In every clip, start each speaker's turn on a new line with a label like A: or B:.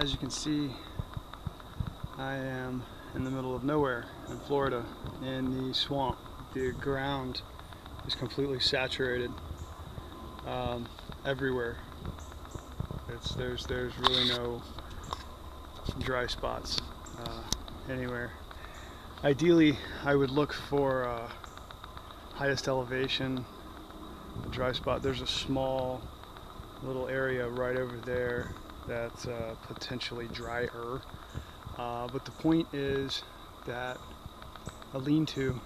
A: As you can see, I am in the middle of nowhere in Florida in the swamp. The ground is completely saturated everywhere. There's really no dry spots anywhere. Ideally, I would look for highest elevation, a dry spot. There's a small little area right over there that's potentially drier. But the point is that a lean-to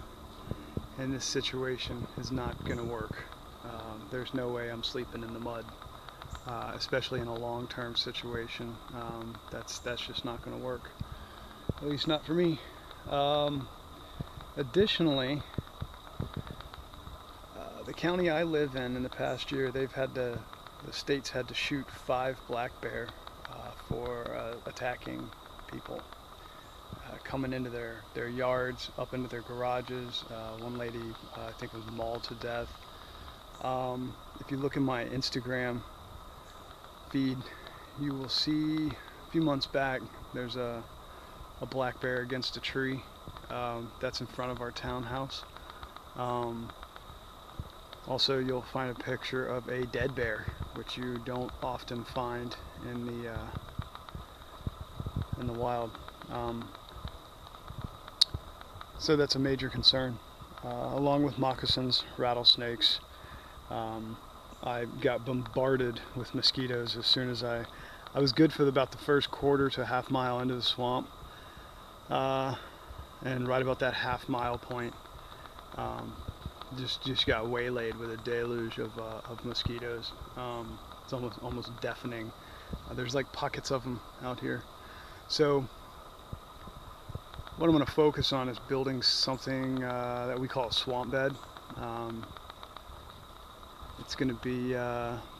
A: in this situation is not going to work. There's no way I'm sleeping in the mud, especially in a long-term situation. That's just not going to work, at least not for me. Additionally, the county I live in the past year, the state's had to shoot 5 black bear for attacking people, coming into their yards, up into their garages. One lady, I think, was mauled to death. If you look in my Instagram feed, you will see a few months back there's a black bear against a tree that's in front of our townhouse. Also, you'll find a picture of a dead bear, which you don't often find in the wild. So that's a major concern, along with moccasins, rattlesnakes. I got bombarded with mosquitoes as soon as I was good for about the first quarter to half mile into the swamp, and right about that half mile point, just got waylaid with a deluge of mosquitoes. It's almost deafening. There's like pockets of them out here. So what I'm going to focus on is building something that we call a swamp bed. It's going to be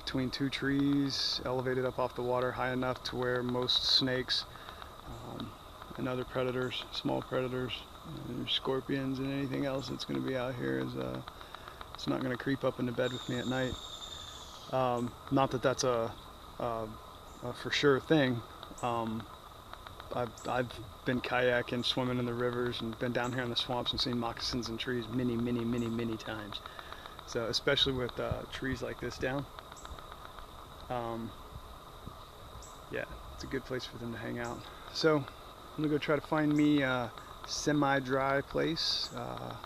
A: between 2 trees, elevated up off the water, high enough to where most snakes and other predators, small predators, scorpions and anything else that's going to be out here it's not going to creep up into bed with me at night. Not that that's a for sure thing. I've been kayaking, swimming in the rivers, and been down here in the swamps and seen moccasins and trees many times. So especially with trees like this down, yeah, it's a good place for them to hang out. So I'm gonna go try to find me a semi-dry place,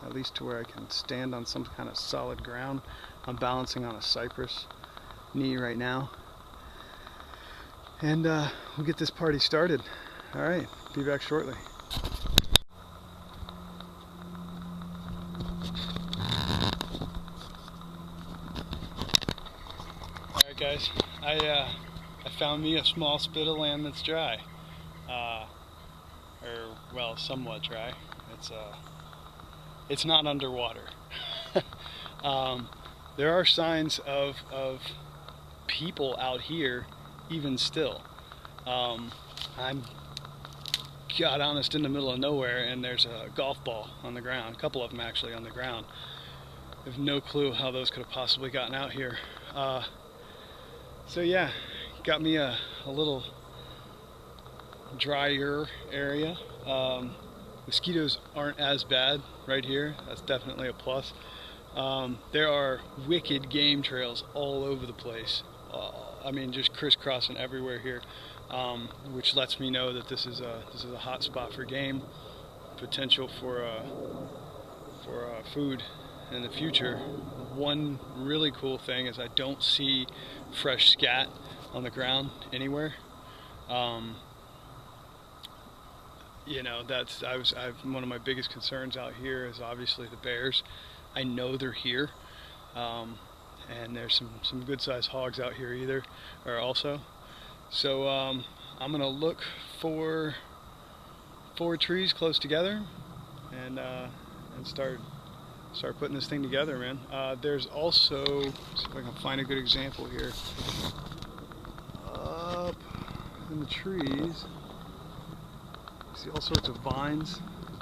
A: at least to where I can stand on some kind of solid ground. I'm balancing on a cypress knee right now, and we'll get this party started. All right, be back shortly. All right, guys, I found me a small spit of land that's dry, or well, somewhat dry. It's not underwater. There are signs of people out here, even still. I'm God honest in the middle of nowhere, and there's a golf ball on the ground, a couple of them actually on the ground. I have no clue how those could have possibly gotten out here. So yeah, got me a little drier area. Mosquitoes aren't as bad right here. That's definitely a plus. There are wicked game trails all over the place. I mean, just crisscrossing everywhere here, which lets me know that this is a hot spot for game, potential for food in the future. One really cool thing is I don't see fresh scat on the ground anywhere. You know, one of my biggest concerns out here is obviously the bears. I know they're here, and there's some good sized hogs out here also. So I'm gonna look for 4 trees close together and start putting this thing together, man. There's also, see if I can find a good example here. Up in the trees, you see all sorts of vines.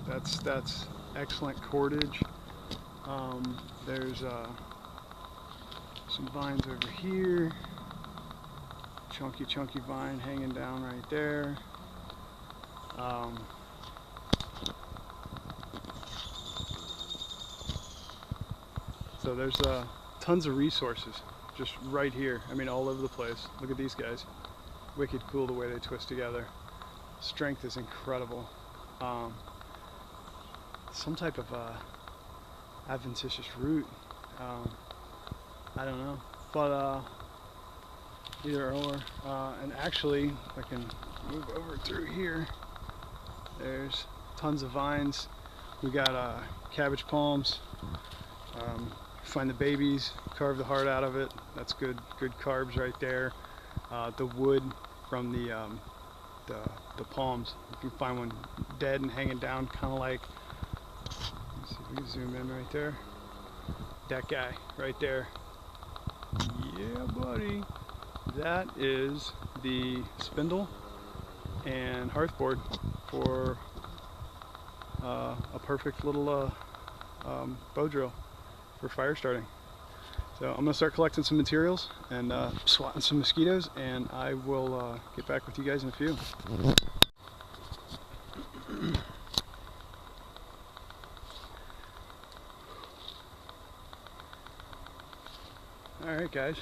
A: That's excellent cordage. There's some vines over here, chunky vine hanging down right there. So there's tons of resources just right here. I mean, all over the place. Look at these guys. Wicked cool the way they twist together. Strength is incredible. Some type of adventitious root. I don't know, but either or. And actually, if I can move over through here, there's tons of vines. We got cabbage palms. Find the babies, carve the heart out of it. That's good carbs right there. The wood from the palms. If you find one dead and hanging down, kind of like, let's see if we can zoom in right there. That guy right there. Yeah, buddy. That is the spindle and hearthboard for a perfect little bow drill for fire starting. So I'm gonna start collecting some materials and swatting some mosquitoes, and I will get back with you guys in a few. Alright guys,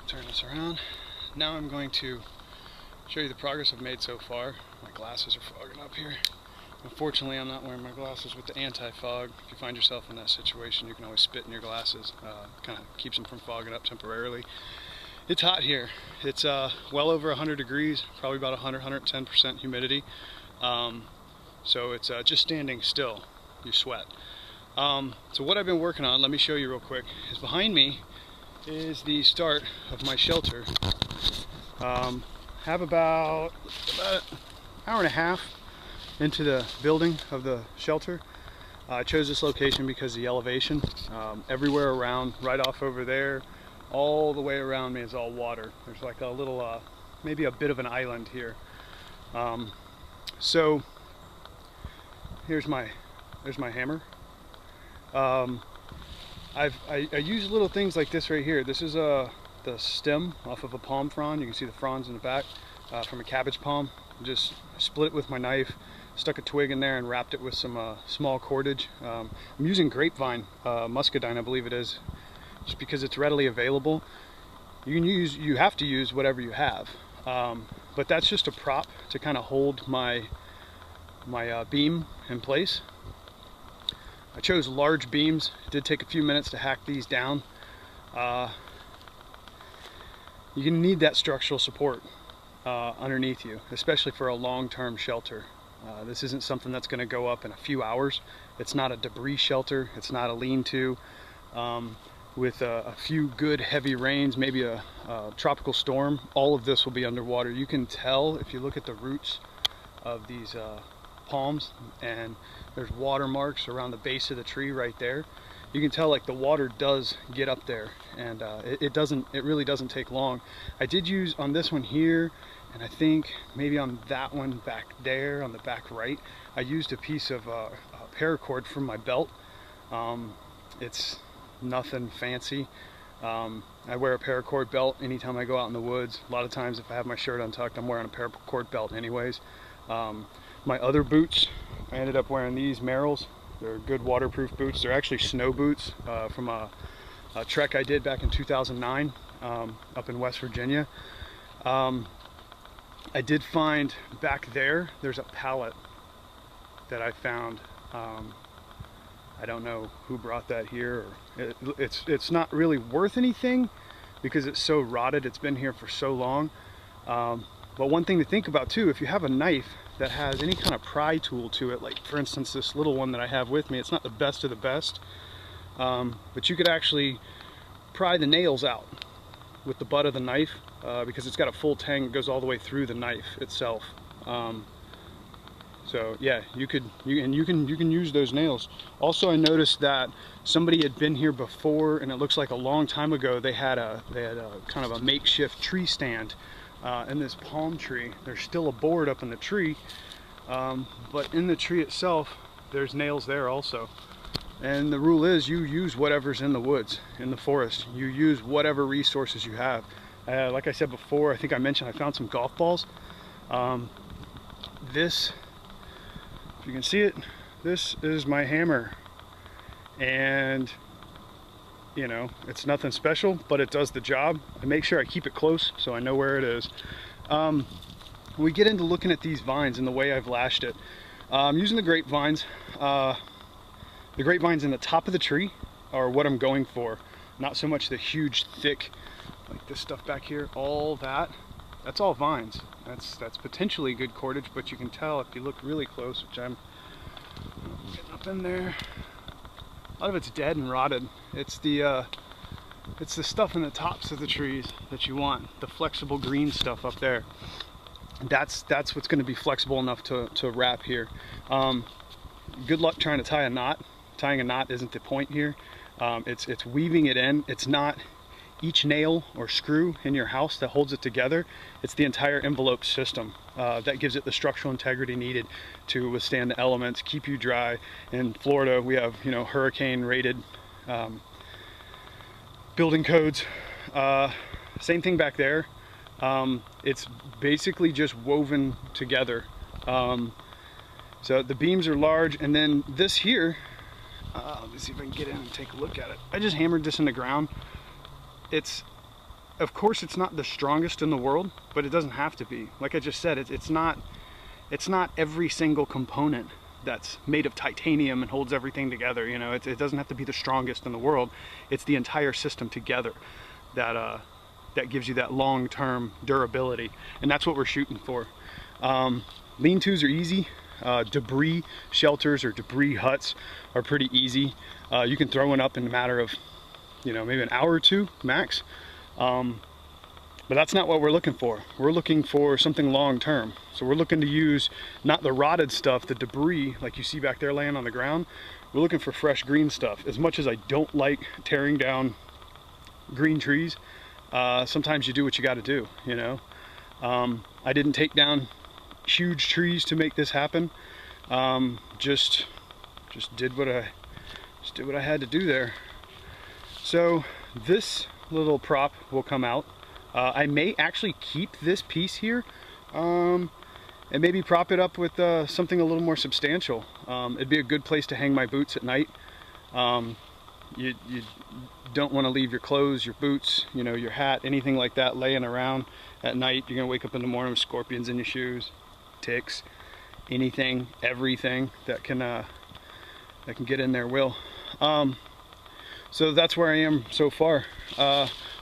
A: turn this around. Now I'm going to show you the progress I've made so far. My glasses are fogging up here. Unfortunately, I'm not wearing my glasses with the anti-fog. If you find yourself in that situation, you can always spit in your glasses. Kind of keeps them from fogging up temporarily. It's hot here. It's well over 100 degrees, probably about 100-110% humidity. So it's just standing still, you sweat. So what I've been working on, let me show you real quick, is behind me is the start of my shelter. Have about an hour and a half into the building of the shelter. I chose this location because of the elevation. Everywhere around, right off over there, all the way around me is all water. There's like a little, maybe a bit of an island here. So there's my hammer. I use little things like this right here. This is the stem off of a palm frond. You can see the fronds in the back from a cabbage palm. Just split it with my knife, stuck a twig in there, and wrapped it with some small cordage. I'm using grapevine, muscadine I believe it is, just because it's readily available. You have to use whatever you have, but that's just a prop to kind of hold my beam in place. I chose large beams. It did take a few minutes to hack these down. You need that structural support underneath you, especially for a long-term shelter. This isn't something that's going to go up in a few hours. It's not a debris shelter. It's not a lean-to. With a few good heavy rains, maybe a tropical storm, all of this will be underwater. You can tell if you look at the roots of these palms, and there's water marks around the base of the tree right there. You can tell like the water does get up there, and it really doesn't take long. I did use on this one here, and I think maybe on that one back there on the back right, I used a piece of paracord from my belt. It's nothing fancy. I wear a paracord belt anytime I go out in the woods. A lot of times if I have my shirt untucked, I'm wearing a paracord belt anyways. My other boots, I ended up wearing these Merrells. They're good waterproof boots. They're actually snow boots from a trek I did back in 2009 up in West Virginia. I did find back there's a pallet that I found. I don't know who brought that here. It's not really worth anything because it's so rotted. It's been here for so long. But one thing to think about too, if you have a knife that has any kind of pry tool to it, like for instance this little one that I have with me, it's not the best of the best, but you could actually pry the nails out with the butt of the knife because it's got a full tang that goes all the way through the knife itself. So yeah, you can use those nails. Also, I noticed that somebody had been here before, and it looks like a long time ago. They had a kind of a makeshift tree stand in this palm tree. There's still a board up in the tree, but in the tree itself, there's nails there also. And the rule is you use whatever's in the woods, in the forest. You use whatever resources you have. Like I said before, I think I mentioned I found some golf balls. This, if you can see it, this is my hammer, and you know, it's nothing special, but it does the job. I make sure I keep it close so I know where it is. When we get into looking at these vines and the way I've lashed it, I'm using the grapevines. The grapevines in the top of the tree are what I'm going for, not so much the huge, thick, like this stuff back here. All that's all vines. That's potentially good cordage, but you can tell if you look really close, which I'm getting up in there. A lot of it's dead and rotted. It's the stuff in the tops of the trees that you want, the flexible green stuff up there. That's what's going to be flexible enough to wrap here. Good luck trying to tie a knot. Tying a knot isn't the point here. It's weaving it in. It's not each nail or screw in your house that holds it together. It's the entire envelope system that gives it the structural integrity needed to withstand the elements, keep you dry. In Florida, we have, you know, hurricane rated building codes. Same thing back there. It's basically just woven together. So the beams are large, and then this here, let me see if I can get in and take a look at it. I just hammered this in the ground. Of course it's not the strongest in the world, but it doesn't have to be. Like I just said, it's not every single component that's made of titanium and holds everything together. You know, it doesn't have to be the strongest in the world. It's the entire system together that gives you that long-term durability, and that's what we're shooting for. Lean-tos are easy. Debris shelters or debris huts are pretty easy. You can throw one up in a matter of, you know, maybe an hour or two max. But that's not what we're looking for. We're looking for something long-term. So we're looking to use not the rotted stuff, the debris like you see back there laying on the ground. We're looking for fresh green stuff. As much as I don't like tearing down green trees, sometimes you do what you got to do, you know. I didn't take down huge trees to make this happen. Just did what I had to do there. So this little prop will come out. I may actually keep this piece here and maybe prop it up with something a little more substantial. It'd be a good place to hang my boots at night. You don't want to leave your clothes, your boots, you know, your hat, anything like that laying around at night. You're gonna wake up in the morning with scorpions in your shoes, ticks, anything, everything that can get in there will. So that's where I am so far.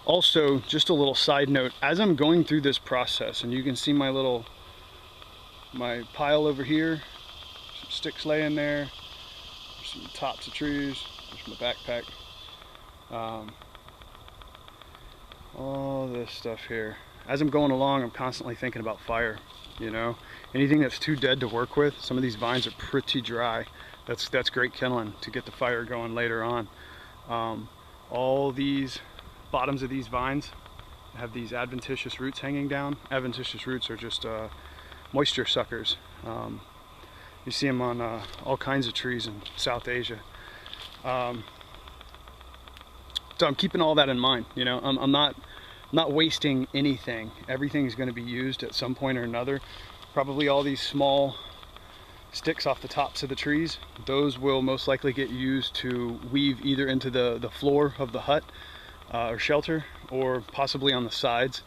A: Also, just a little side note, as I'm going through this process, and you can see my pile over here, some sticks laying there, some tops of trees, there's my backpack, all this stuff here. As I'm going along, I'm constantly thinking about fire, you know. Anything that's too dead to work with, some of these vines are pretty dry. That's great kindling to get the fire going later on. All these bottoms of these vines have these adventitious roots hanging down. Adventitious roots are just moisture suckers. You see them on all kinds of trees in South Asia. So I'm keeping all that in mind. You know, I'm not wasting anything. Everything is going to be used at some point or another. Probably all these small sticks off the tops of the trees, those will most likely get used to weave either into the floor of the hut or shelter, or possibly on the sides.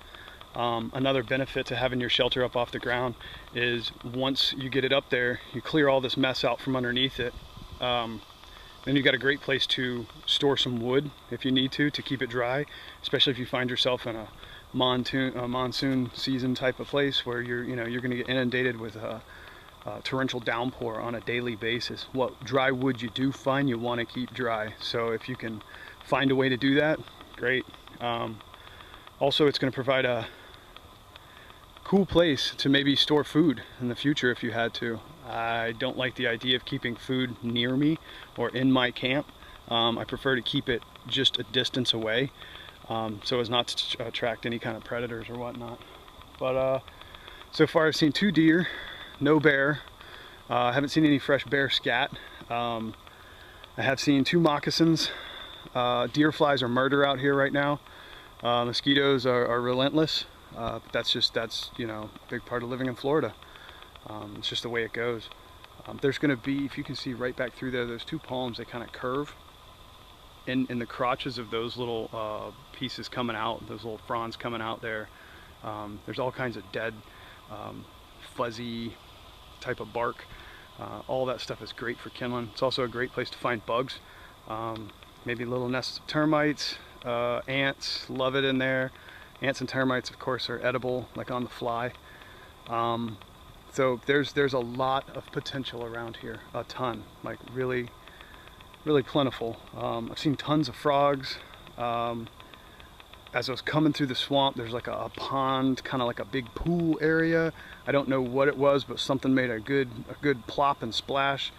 A: Another benefit to having your shelter up off the ground is once you get it up there, you clear all this mess out from underneath it. Then you've got a great place to store some wood if you need to keep it dry, especially if you find yourself in a monsoon season type of place where you're going to get inundated with torrential downpour on a daily basis. What dry wood you do find, you want to keep dry. So if you can find a way to do that, great. Also, it's going to provide a cool place to maybe store food in the future if you had to. I don't like the idea of keeping food near me or in my camp. I prefer to keep it just a distance away, so as not to attract any kind of predators or whatnot. But so far I've seen 2 deer, no bear. I haven't seen any fresh bear scat. I have seen 2 moccasins. Deer flies are murder out here right now. Mosquitoes are relentless, but that's you know, a big part of living in Florida. It's just the way it goes. There's going to be, if you can see right back through there, those two palms, they kind of curve. In the crotches of those little pieces coming out, those little fronds coming out there, there's all kinds of dead, fuzzy type of bark. All that stuff is great for kindling. It's also a great place to find bugs. Maybe little nests of termites, ants, love it in there. Ants and termites, of course, are edible, like on the fly. So there's a lot of potential around here, a ton, like really plentiful. I've seen tons of frogs. As I was coming through the swamp, there's like a pond, kind of like a big pool area. I don't know what it was, but something made a good plop and splash.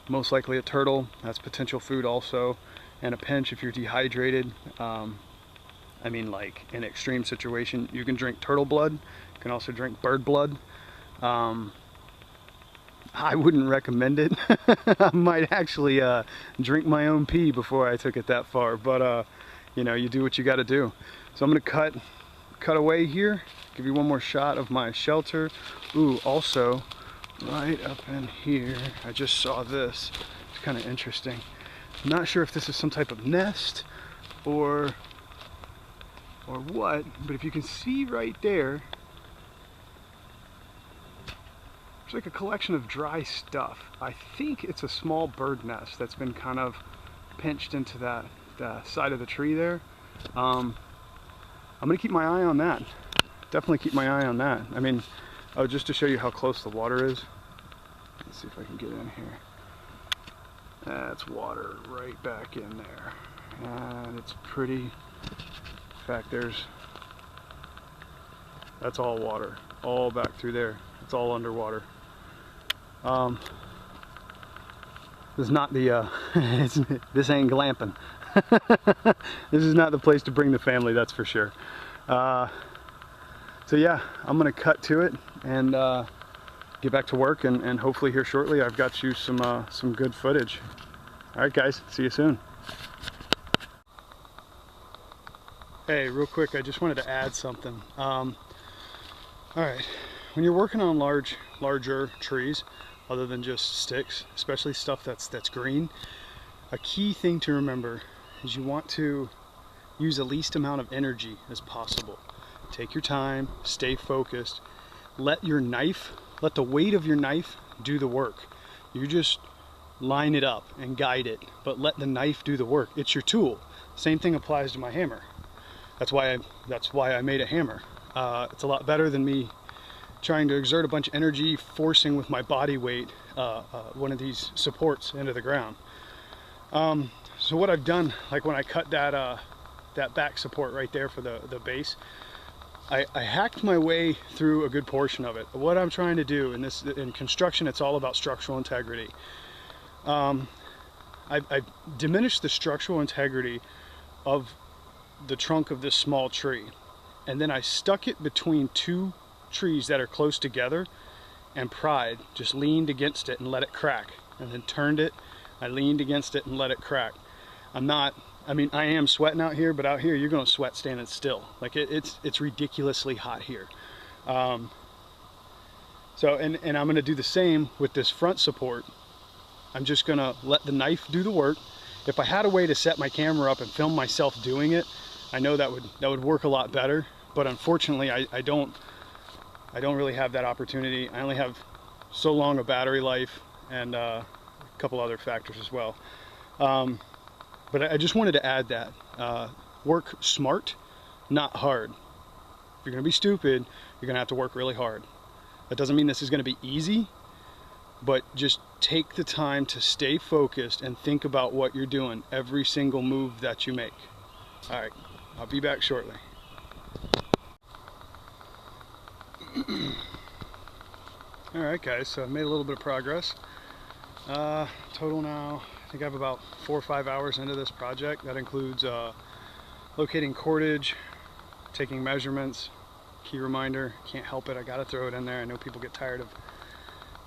A: Most likely a turtle. That's potential food also, and a pinch if you're dehydrated. I mean, like in an extreme situation, you can drink turtle blood. You can also drink bird blood. I wouldn't recommend it. I might actually drink my own pee before I took it that far, but you know, you do what you got to do. So I'm gonna cut away here, give you one more shot of my shelter. Ooh, also right up in here, I just saw this. It's kind of interesting. I'm not sure if this is some type of nest or what, but if you can see right there, there's like a collection of dry stuff. I think it's a small bird nest that's been kind of pinched into the side of the tree there. I'm gonna keep my eye on that. Definitely keep my eye on that. I mean, just to show you how close the water is. Let's see if I can get in here. That's water right back in there. And it's pretty, in fact, that's all water. All back through there. It's all underwater. This is not the, this ain't glamping. This is not the place to bring the family, that's for sure. So yeah, I'm gonna cut to it and get back to work, and hopefully here shortly I've got you some good footage. All right guys, see you soon. Hey, real quick, I just wanted to add something. All right, when you're working on larger trees, other than just sticks, especially stuff that's green, a key thing to remember is you want to use the least amount of energy as possible. Take your time, stay focused, let the weight of your knife do the work. You just line it up and guide it, but let the knife do the work. It's your tool. Same thing applies to my hammer. That's why I made a hammer. It's a lot better than me trying to exert a bunch of energy, forcing with my body weight one of these supports into the ground. So what I've done, like when I cut that back support right there for the base, I hacked my way through a good portion of it. What I'm trying to do in construction, it's all about structural integrity. I diminished the structural integrity of the trunk of this small tree, and then I stuck it between two trees that are close together and just leaned against it and let it crack, and then turned it. I leaned against it and let it crack. I am sweating out here, but out here you're gonna sweat standing still. Like it's ridiculously hot here. So I'm gonna do the same with this front support. I'm just gonna let the knife do the work. If I had a way to set my camera up and film myself doing it, I know that would work a lot better, but unfortunately I don't really have that opportunity. I only have so long a battery life, and a couple other factors as well. But I just wanted to add that. Work smart, not hard. If you're gonna be stupid, you're gonna have to work really hard. That doesn't mean this is gonna be easy, but just take the time to stay focused and think about what you're doing, every single move that you make. All right, I'll be back shortly. All right guys, so I've made a little bit of progress. Total now, I think I have about 4 or 5 hours into this project. That includes locating cordage, taking measurements. Key reminder, can't help it, I gotta throw it in there. I know people get tired of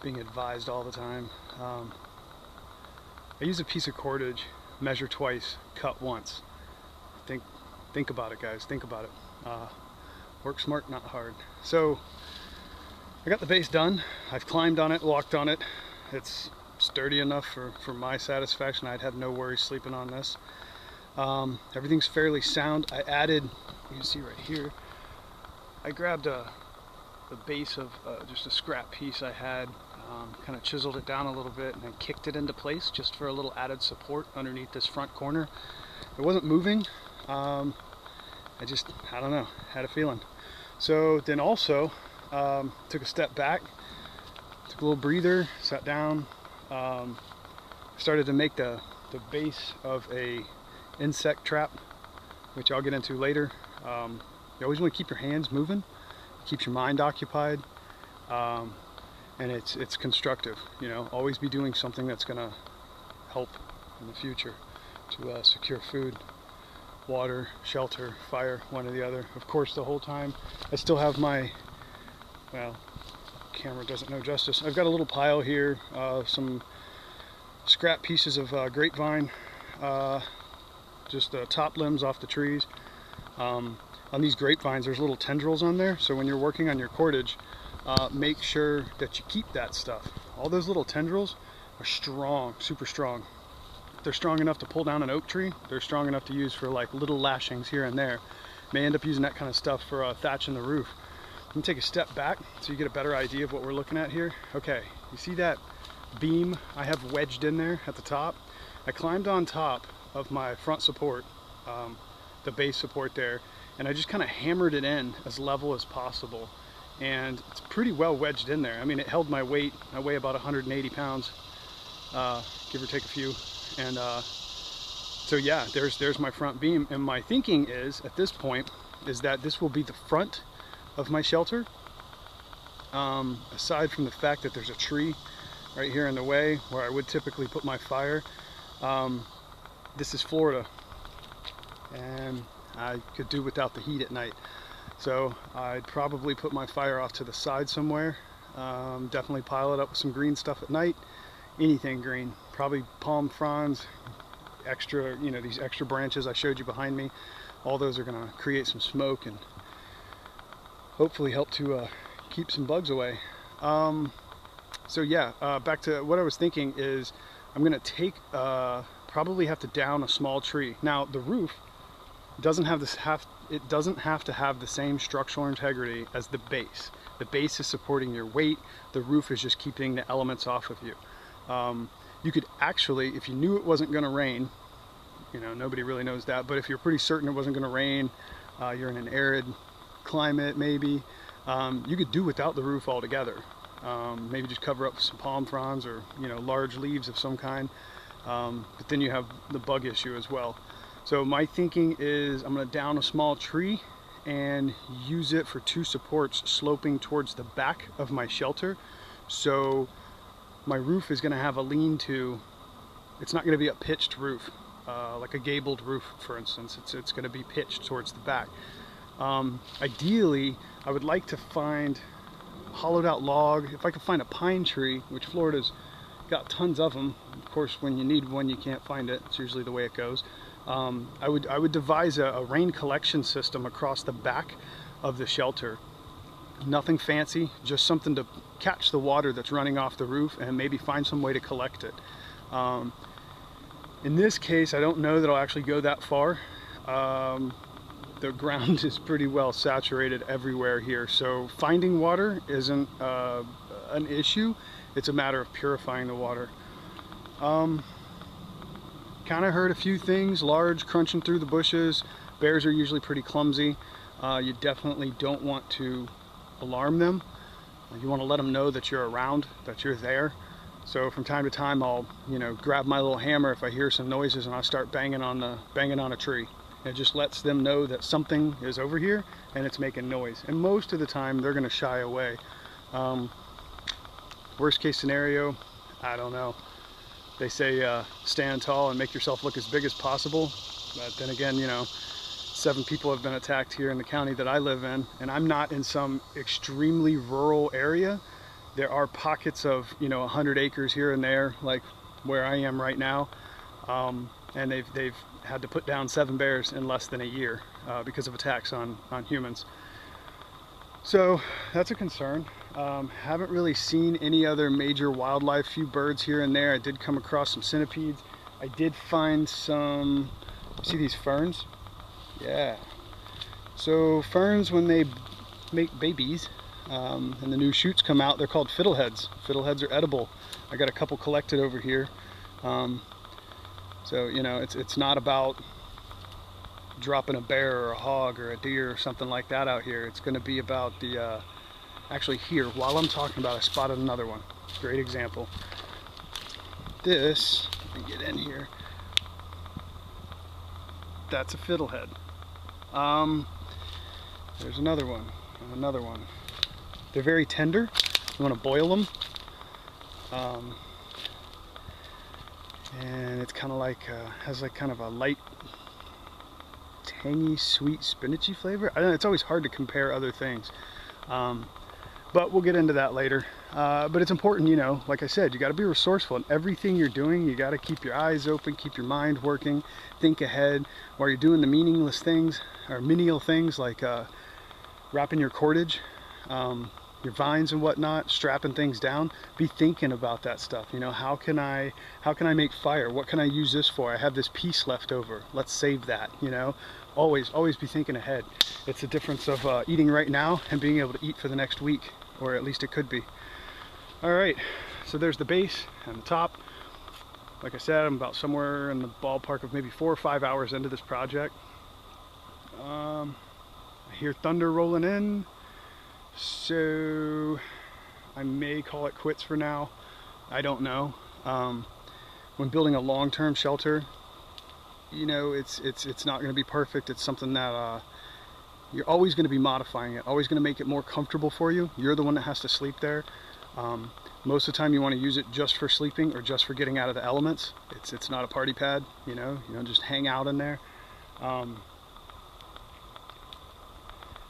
A: being advised all the time. I use a piece of cordage, measure twice, cut once. I think Think about it, guys. Think about it. Work smart, not hard. So I got the base done. I've climbed on it, walked on it. It's sturdy enough for my satisfaction. I'd have no worries sleeping on this. Everything's fairly sound. I added, you can see right here, I grabbed the base of just a scrap piece I had, kind of chiseled it down a little bit and then kicked it into place just for a little added support underneath this front corner. It wasn't moving. I don't know, had a feeling. So then also took a step back, took a little breather, sat down, started to make the base of a insect trap, which I'll get into later. You always want to keep your hands moving, keeps your mind occupied, and it's constructive. You know, always be doing something that's going to help in the future to secure food, water, shelter, fire, one or the other. Of course, the whole time I still have my, well, camera doesn't know justice. I've got a little pile here, some scrap pieces of grapevine, just the top limbs off the trees. On these grapevines, there's little tendrils on there, so when you're working on your cordage, make sure that you keep that stuff. All those little tendrils are strong, super strong. They're strong enough to pull down an oak tree. They're strong enough to use for like little lashings here and there. May end up using that kind of stuff for thatching the roof. Let me take a step back so you get a better idea of what we're looking at here. Okay, you see that beam I have wedged in there at the top? I climbed on top of my front support, the base support there, and I just kind of hammered it in as level as possible. And it's pretty well wedged in there. I mean, it held my weight. I weigh about 180 pounds, give or take a few. And so yeah, there's my front beam. And my thinking is, at this point, is that this will be the front of my shelter. Aside from the fact that there's a tree right here in the way where I would typically put my fire. This is Florida, and I could do without the heat at night. So I'd probably put my fire off to the side somewhere. Definitely pile it up with some green stuff at night. Anything green, probably palm fronds, extra, you know, these extra branches I showed you behind me. All those are gonna create some smoke and hopefully help to keep some bugs away. So yeah, back to what I was thinking is I'm gonna take, probably have to down a small tree. Now the roof doesn't have it doesn't have to have the same structural integrity as the base. The base is supporting your weight. The roof is just keeping the elements off of you. You could actually, if you knew it wasn't going to rain, you know, nobody really knows that, but if you're pretty certain it wasn't going to rain, you're in an arid climate maybe, you could do without the roof altogether. Maybe just cover up with some palm fronds or, you know, large leaves of some kind, but then you have the bug issue as well. So my thinking is I'm going to down a small tree and use it for two supports sloping towards the back of my shelter. So my roof is going to have a lean-to. It's not going to be a pitched roof, like a gabled roof, for instance. It's going to be pitched towards the back. Ideally, I would like to find hollowed out log. If I could find a pine tree, which Florida's got tons of them. Of course, when you need one, you can't find it. It's usually the way it goes. I would devise a rain collection system across the back of the shelter. Nothing fancy, just something to catch the water that's running off the roof and maybe find some way to collect it. In this case, I don't know that I'll actually go that far. The ground is pretty well saturated everywhere here, so finding water isn't an issue. It's a matter of purifying the water. Kind of heard a few things, large crunching through the bushes. Bears are usually pretty clumsy. You definitely don't want to alarm them. You want to let them know that you're around, that you're there. So from time to time, I'll, you know, grab my little hammer if I hear some noises and I'll start banging on a tree. It just lets them know that something is over here and it's making noise. And most of the time, they're going to shy away. Worst case scenario, I don't know. They say stand tall and make yourself look as big as possible. But then again, you know, 7 people have been attacked here in the county that I live in, and I'm not in some extremely rural area. There are pockets of, you know, 100 acres here and there, like where I am right now. and they've had to put down 7 bears in less than a year because of attacks on humans. So that's a concern. Haven't really seen any other major wildlife, few birds here and there. I did come across some centipedes. I did find some, see these ferns? Yeah. So ferns, when they make babies and the new shoots come out, they're called fiddleheads. Fiddleheads are edible. I got a couple collected over here. So, you know, it's not about dropping a bear or a hog or a deer or something like that out here. It's going to be about the, actually here, while I'm talking about it, I spotted another one. Great example. This, let me get in here. That's a fiddlehead. There's another one, and another one. They're very tender. You want to boil them. And it's kind of like, has like kind of a light, tangy, sweet, spinachy flavor. I don't know, it's always hard to compare other things. But we'll get into that later. But it's important, you know, like I said, you got to be resourceful in everything you're doing. You got to keep your eyes open, keep your mind working, think ahead while you're doing the meaningless things or menial things like wrapping your cordage, your vines and whatnot, strapping things down. Be thinking about that stuff. You know, how can I make fire? What can I use this for? I have this piece left over. Let's save that. You know, always be thinking ahead. It's the difference of eating right now and being able to eat for the next week, or at least it could be. All right, so there's the base and the top. Like I said, I'm about somewhere in the ballpark of maybe 4 or 5 hours into this project. I hear thunder rolling in, so I may call it quits for now. I don't know. When building a long-term shelter, you know, it's not going to be perfect. It's something that you're always going to be modifying it, always going to make it more comfortable for you. You're the one that has to sleep there. Most of the time you want to use it just for sleeping or just for getting out of the elements. It's not a party pad, you know, just hang out in there.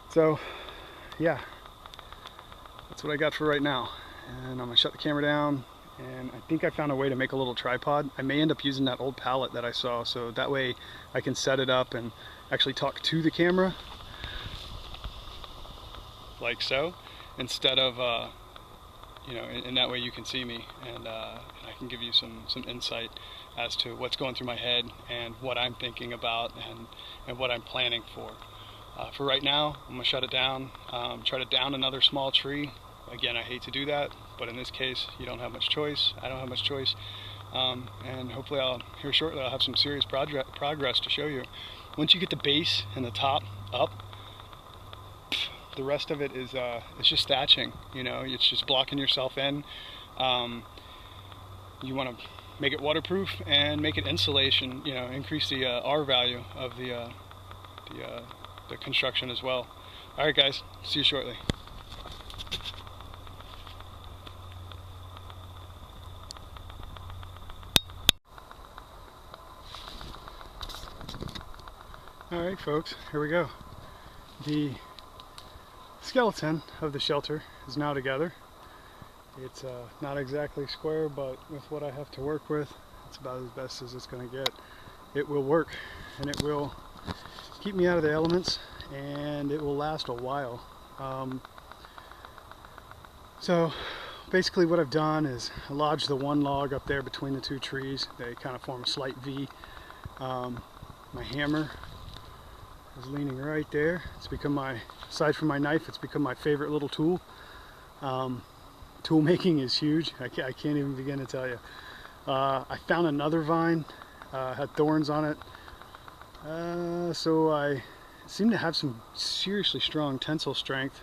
A: So yeah, that's what I got for right now. And I'm gonna shut the camera down, and I think I found a way to make a little tripod. I may end up using that old pallet that I saw, so that way I can set it up and actually talk to the camera like so, instead of you know, and that way you can see me, and I can give you some insight as to what's going through my head and what I'm thinking about and what I'm planning for. For right now, I'm gonna shut it down, try to down another small tree. Again, I hate to do that, but in this case, you don't have much choice. I don't have much choice, and hopefully here shortly I'll have some serious progress to show you. Once you get the base and the top up, the rest of it is it's just thatching. You know, it's just blocking yourself in. You want to make it waterproof and make it insulation. You know, increase the R value of the construction as well. All right, guys. See you shortly. All right, folks. Here we go. The skeleton of the shelter is now together. It's not exactly square, but with what I have to work with, it's about as best as it's going to get. It will work, and it will keep me out of the elements, and it will last a while. So basically what I've done is I lodged the one log up there between the two trees. They kind of form a slight V. My hammer is leaning right there. It's become my, aside from my knife, it's become my favorite little tool. Tool making is huge. I can't even begin to tell you. I found another vine, had thorns on it. So I seemed to have some seriously strong tensile strength.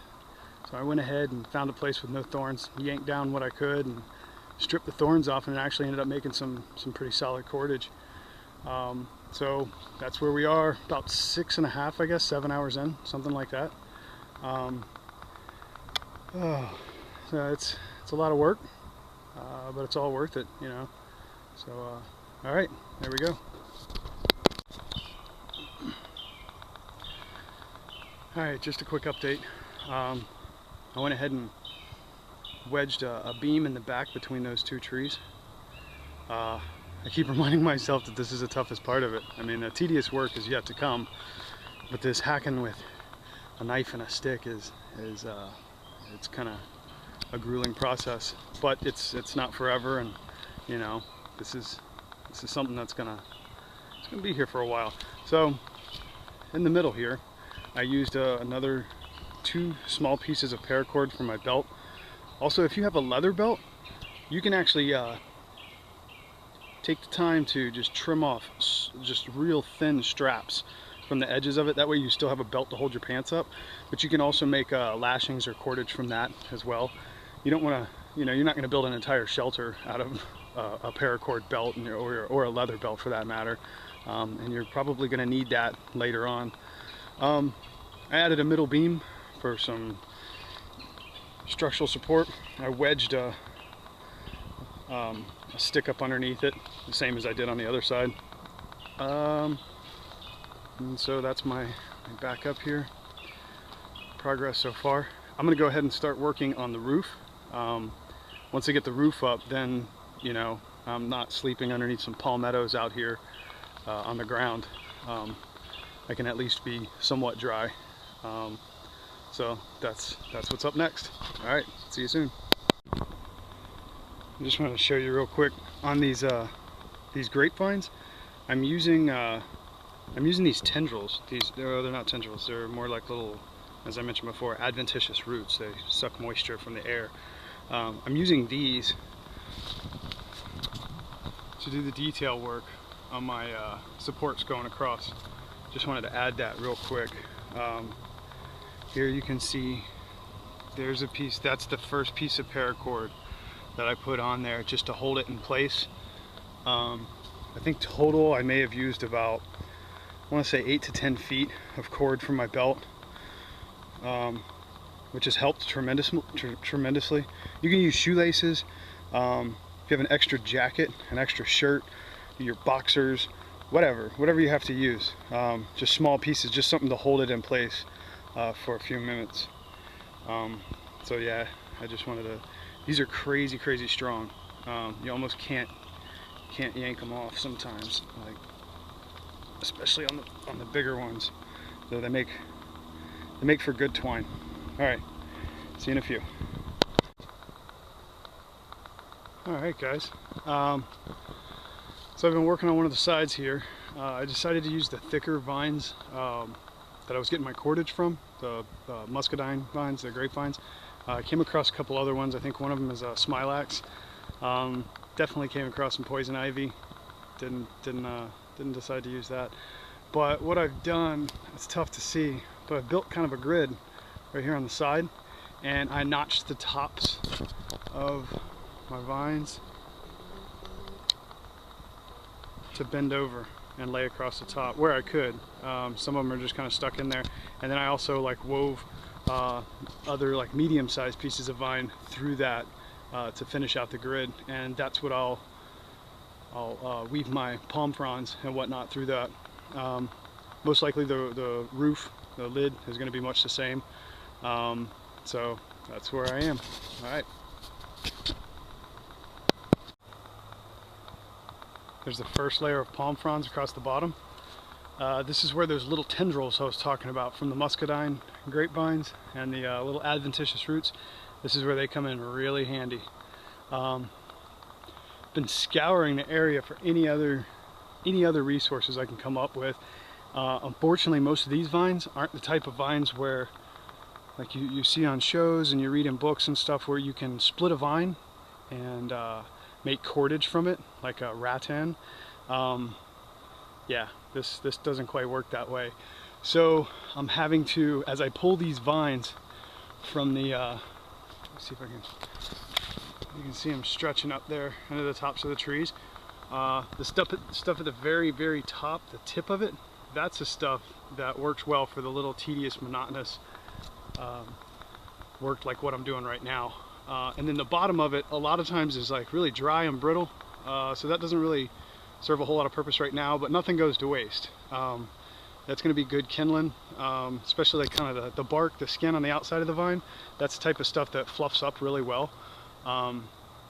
A: So I went ahead and found a place with no thorns, yanked down what I could and stripped the thorns off, and it actually ended up making some pretty solid cordage. So that's where we are, about 6.5, I guess, 7 hours in, something like that. So it's a lot of work, but it's all worth it, you know. So all right, there we go. All right, just a quick update. I went ahead and wedged a beam in the back between those two trees. I keep reminding myself that this is the toughest part of it. I mean, the tedious work is yet to come, but this hacking with a knife and a stick is it's kind of a grueling process. But it's not forever, and you know, this is something that's gonna be here for a while. So in the middle here, I used another 2 small pieces of paracord for my belt. Also, if you have a leather belt, you can actually take the time to just trim off just real thin straps from the edges of it. That way you still have a belt to hold your pants up, but you can also make lashings or cordage from that as well. You don't want to, you know, you're not going to build an entire shelter out of a paracord belt or a leather belt for that matter, and you're probably going to need that later on. I added a middle beam for some structural support. I wedged a stick up underneath it, the same as I did on the other side. And so that's my backup here. Progress so far. I'm going to go ahead and start working on the roof. Once I get the roof up, then, you know, I'm not sleeping underneath some palmettos out here on the ground. I can at least be somewhat dry. So that's what's up next. All right, see you soon. I just wanted to show you real quick on these grapevines. I'm using these tendrils. They're not tendrils. They're more like little, as I mentioned before, adventitious roots. They suck moisture from the air. I'm using these to do the detail work on my supports going across. Just wanted to add that real quick. Here you can see there's a piece. That's the first piece of paracord that I put on there just to hold it in place. I think total I may have used about, I want to say 8 to 10 feet of cord from my belt, which has helped tremendously. You can use shoelaces. If you have an extra jacket, an extra shirt, your boxers, whatever you have to use. Just small pieces, just something to hold it in place for a few minutes. So yeah, I just wanted to. These are crazy strong. You almost can't yank them off sometimes, like especially on the bigger ones. So they make for good twine. All right, see you in a few. All right, guys. So I've been working on one of the sides here. I decided to use the thicker vines that I was getting my cordage from, the muscadine vines, the grapevines. I came across a couple other ones. I think one of them is a smilax. Definitely came across some poison ivy. Didn't decide to use that. But what I've done, it's tough to see, but I've built kind of a grid right here on the side, and I notched the tops of my vines to bend over and lay across the top where I could. Some of them are just kind of stuck in there, and then I also like wove other like medium-sized pieces of vine through that to finish out the grid, and that's what I'll weave my palm fronds and whatnot through that. Most likely the roof, the lid is going to be much the same. So that's where I am. All right. There's the first layer of palm fronds across the bottom. This is where those little tendrils I was talking about from the muscadine grapevines and the little adventitious roots. This is where they come in really handy. Been scouring the area for any other resources I can come up with. Unfortunately, most of these vines aren't the type of vines where, like you see on shows and you read in books and stuff, where you can split a vine and make cordage from it, like a rattan. Yeah, this doesn't quite work that way. So I'm having to, as I pull these vines from the, let's see if I can, you can see them stretching up there into the tops of the trees. The stuff at the very top, the tip of it, that's the stuff that works well for the little tedious, monotonous work like what I'm doing right now. And then the bottom of it a lot of times is like really dry and brittle, so that doesn't really serve a whole lot of purpose right now, but nothing goes to waste. That's going to be good kindling, especially like kind of the bark, the skin on the outside of the vine. That's the type of stuff that fluffs up really well.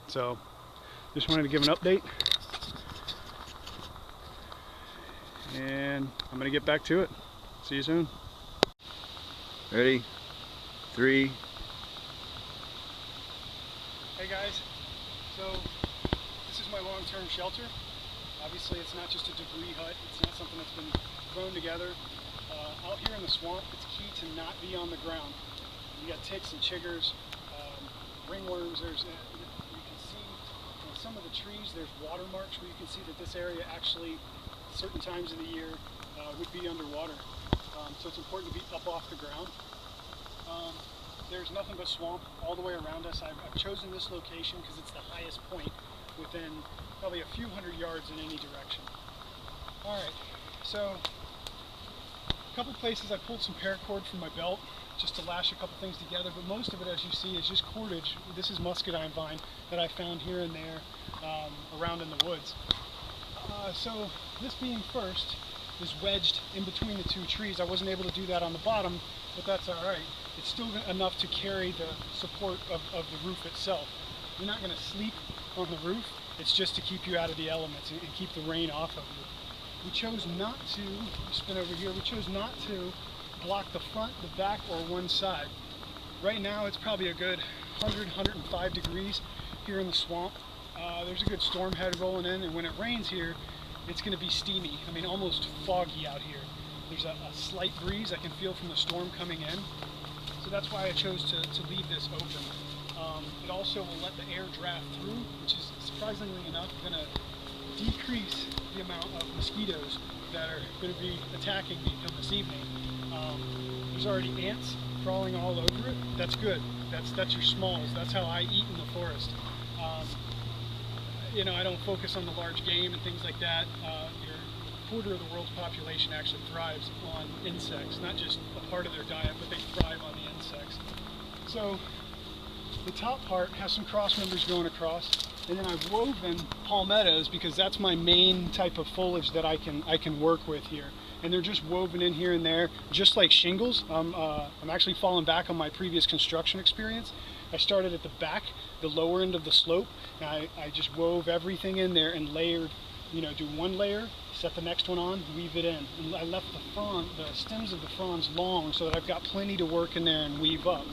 A: So just wanted to give an update. and I'm gonna get back to it. See you soon.
B: Ready? 3.
A: Hey guys, so this is my long-term shelter. Obviously it's not just a debris hut, it's not something that's been thrown together. Out here in the swamp, it's key to not be on the ground. You got ticks and chiggers, ringworms. You can see in some of the trees there's watermarks where you can see that this area actually, certain times of the year, would be underwater. So it's important to be up off the ground. There's nothing but swamp all the way around us. I've chosen this location because it's the highest point within probably a few hundred yards in any direction. Alright, so a couple places I pulled some paracord from my belt just to lash a couple things together, but most of it, as you see, is just cordage. This is muscadine vine that I found here and there around in the woods. So this being first is wedged in between the two trees. I wasn't able to do that on the bottom, but that's alright. It's still enough to carry the support of the roof itself. You're not going to sleep on the roof, it's just to keep you out of the elements and keep the rain off of you. We chose not to, spin over here, we chose not to block the front, the back, or one side. Right now it's probably a good 100, 105 degrees here in the swamp. There's a good storm head rolling in, and when it rains here, it's going to be steamy. I mean, almost foggy out here. There's a slight breeze I can feel from the storm coming in. So that's why I chose to leave this open. It also will let the air draft through, which is surprisingly enough going to decrease the amount of mosquitoes that are going to be attacking me come this evening. There's already ants crawling all over it. That's good. That's your smalls. That's how I eat in the forest. You know, I don't focus on the large game and things like that. Your quarter of the world's population actually thrives on insects, not just a part of their diet, but they thrive on the insects. So the top part has some cross members going across, and then I've woven palmettos because that's my main type of foliage that I can work with here. And they're just woven in here and there, just like shingles. I'm actually falling back on my previous construction experience. I started at the back, the lower end of the slope, and I just wove everything in there and layered, you know, do one layer, set the next one on, weave it in. And I left the stems of the fronds long so that I've got plenty to work in there and weave up.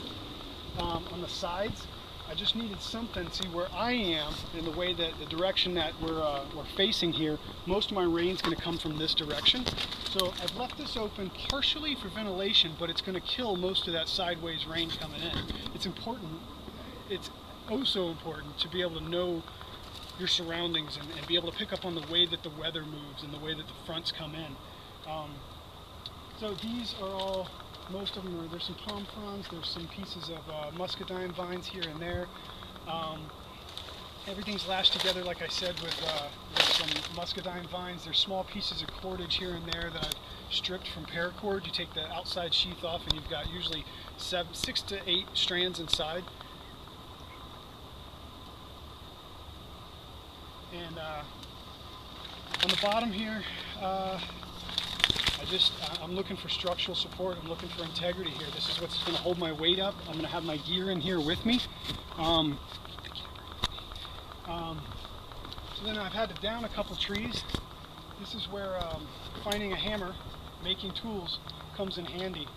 A: On the sides, I just needed something, see where I am in the way that the direction that we're facing here, most of my rain's going to come from this direction. So I've left this open partially for ventilation, but it's going to kill most of that sideways rain coming in. It's important, it's oh so important to be able to know your surroundings and be able to pick up on the way that the weather moves and the way that the fronts come in. So these are all, most of them are, there's some palm fronds, there's some pieces of muscadine vines here and there. Everything's lashed together, like I said, with some muscadine vines. There's small pieces of cordage here and there that I've stripped from paracord. You take the outside sheath off and you've got usually 6 to 8 strands inside. And on the bottom here, I'm looking for structural support. I'm looking for integrity here. This is what's going to hold my weight up. I'm going to have my gear in here with me. So then I've had to down a couple trees. This is where finding a hammer, making tools, comes in handy.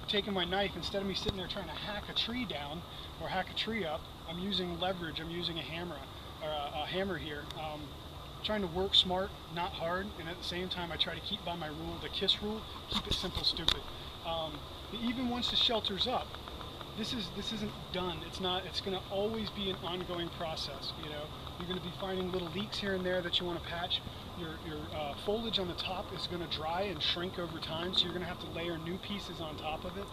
A: Taking my knife, instead of me sitting there trying to hack a tree down or hack a tree up, I'm using leverage. I'm using a hammer, or a hammer here. Trying to work smart, not hard, and at the same time I try to keep by my rule, the KISS rule, keep it simple, stupid. Even once the shelter's up, this isn't done. It's going to always be an ongoing process. You know, you're going to be finding little leaks here and there that you want to patch. Your foliage on the top is going to dry and shrink over time, so you're going to have to layer new pieces on top of it.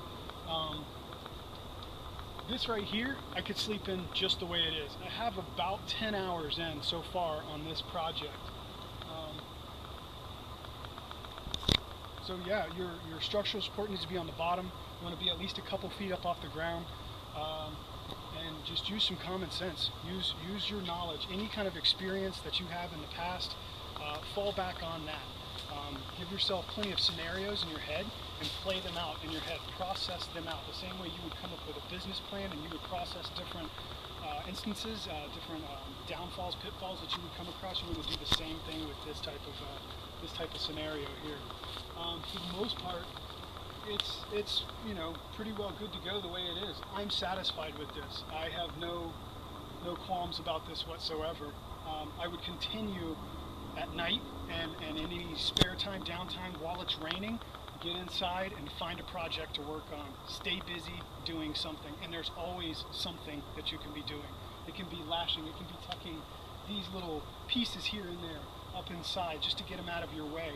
A: This right here, I could sleep in just the way it is. I have about 10 hours in so far on this project. So yeah, your structural support needs to be on the bottom. You want to be at least a couple feet up off the ground. And just use some common sense. Use your knowledge. Any kind of experience that you have in the past, fall back on that. Give yourself plenty of scenarios in your head and play them out in your head. Process them out the same way you would come up with a business plan and you would process different instances, different downfalls, pitfalls that you would come across. You would do the same thing with this type of this type of scenario here. For the most part, it's you know, pretty well good to go the way it is. I'm satisfied with this. I have no qualms about this whatsoever. I would continue at night and any spare time, downtime while it's raining, get inside and find a project to work on. Stay busy doing something, and there's always something that you can be doing. It can be lashing, it can be tucking these little pieces here and there up inside just to get them out of your way.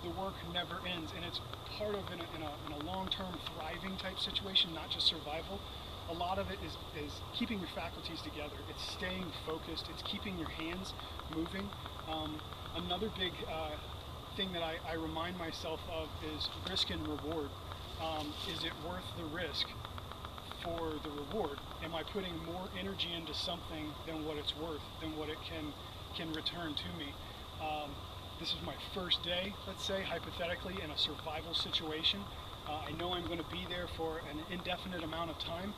A: The work never ends, and it's part of in a long-term thriving type situation, not just survival. A lot of it is keeping your faculties together. It's staying focused. It's keeping your hands moving. Another big thing that I remind myself of is risk and reward. Is it worth the risk for the reward? Am I putting more energy into something than what it's worth, than what it can return to me? This is my first day, let's say, hypothetically, in a survival situation. I know I'm going to be there for an indefinite amount of time.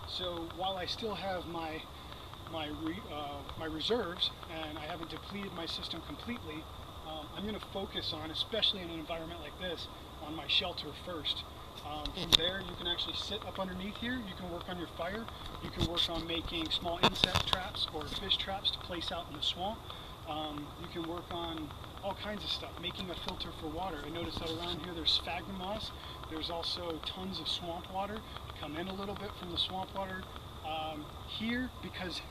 A: So while I still have my reserves and I haven't depleted my system completely, I'm going to focus on, especially in an environment like this, on my shelter first. From there, you can actually sit up underneath here. You can work on your fire. You can work on making small insect traps or fish traps to place out in the swamp. You can work on all kinds of stuff, making a filter for water. I noticed that around here there's sphagnum moss. There's also tons of swamp water. Come in a little bit from the swamp water. Here, because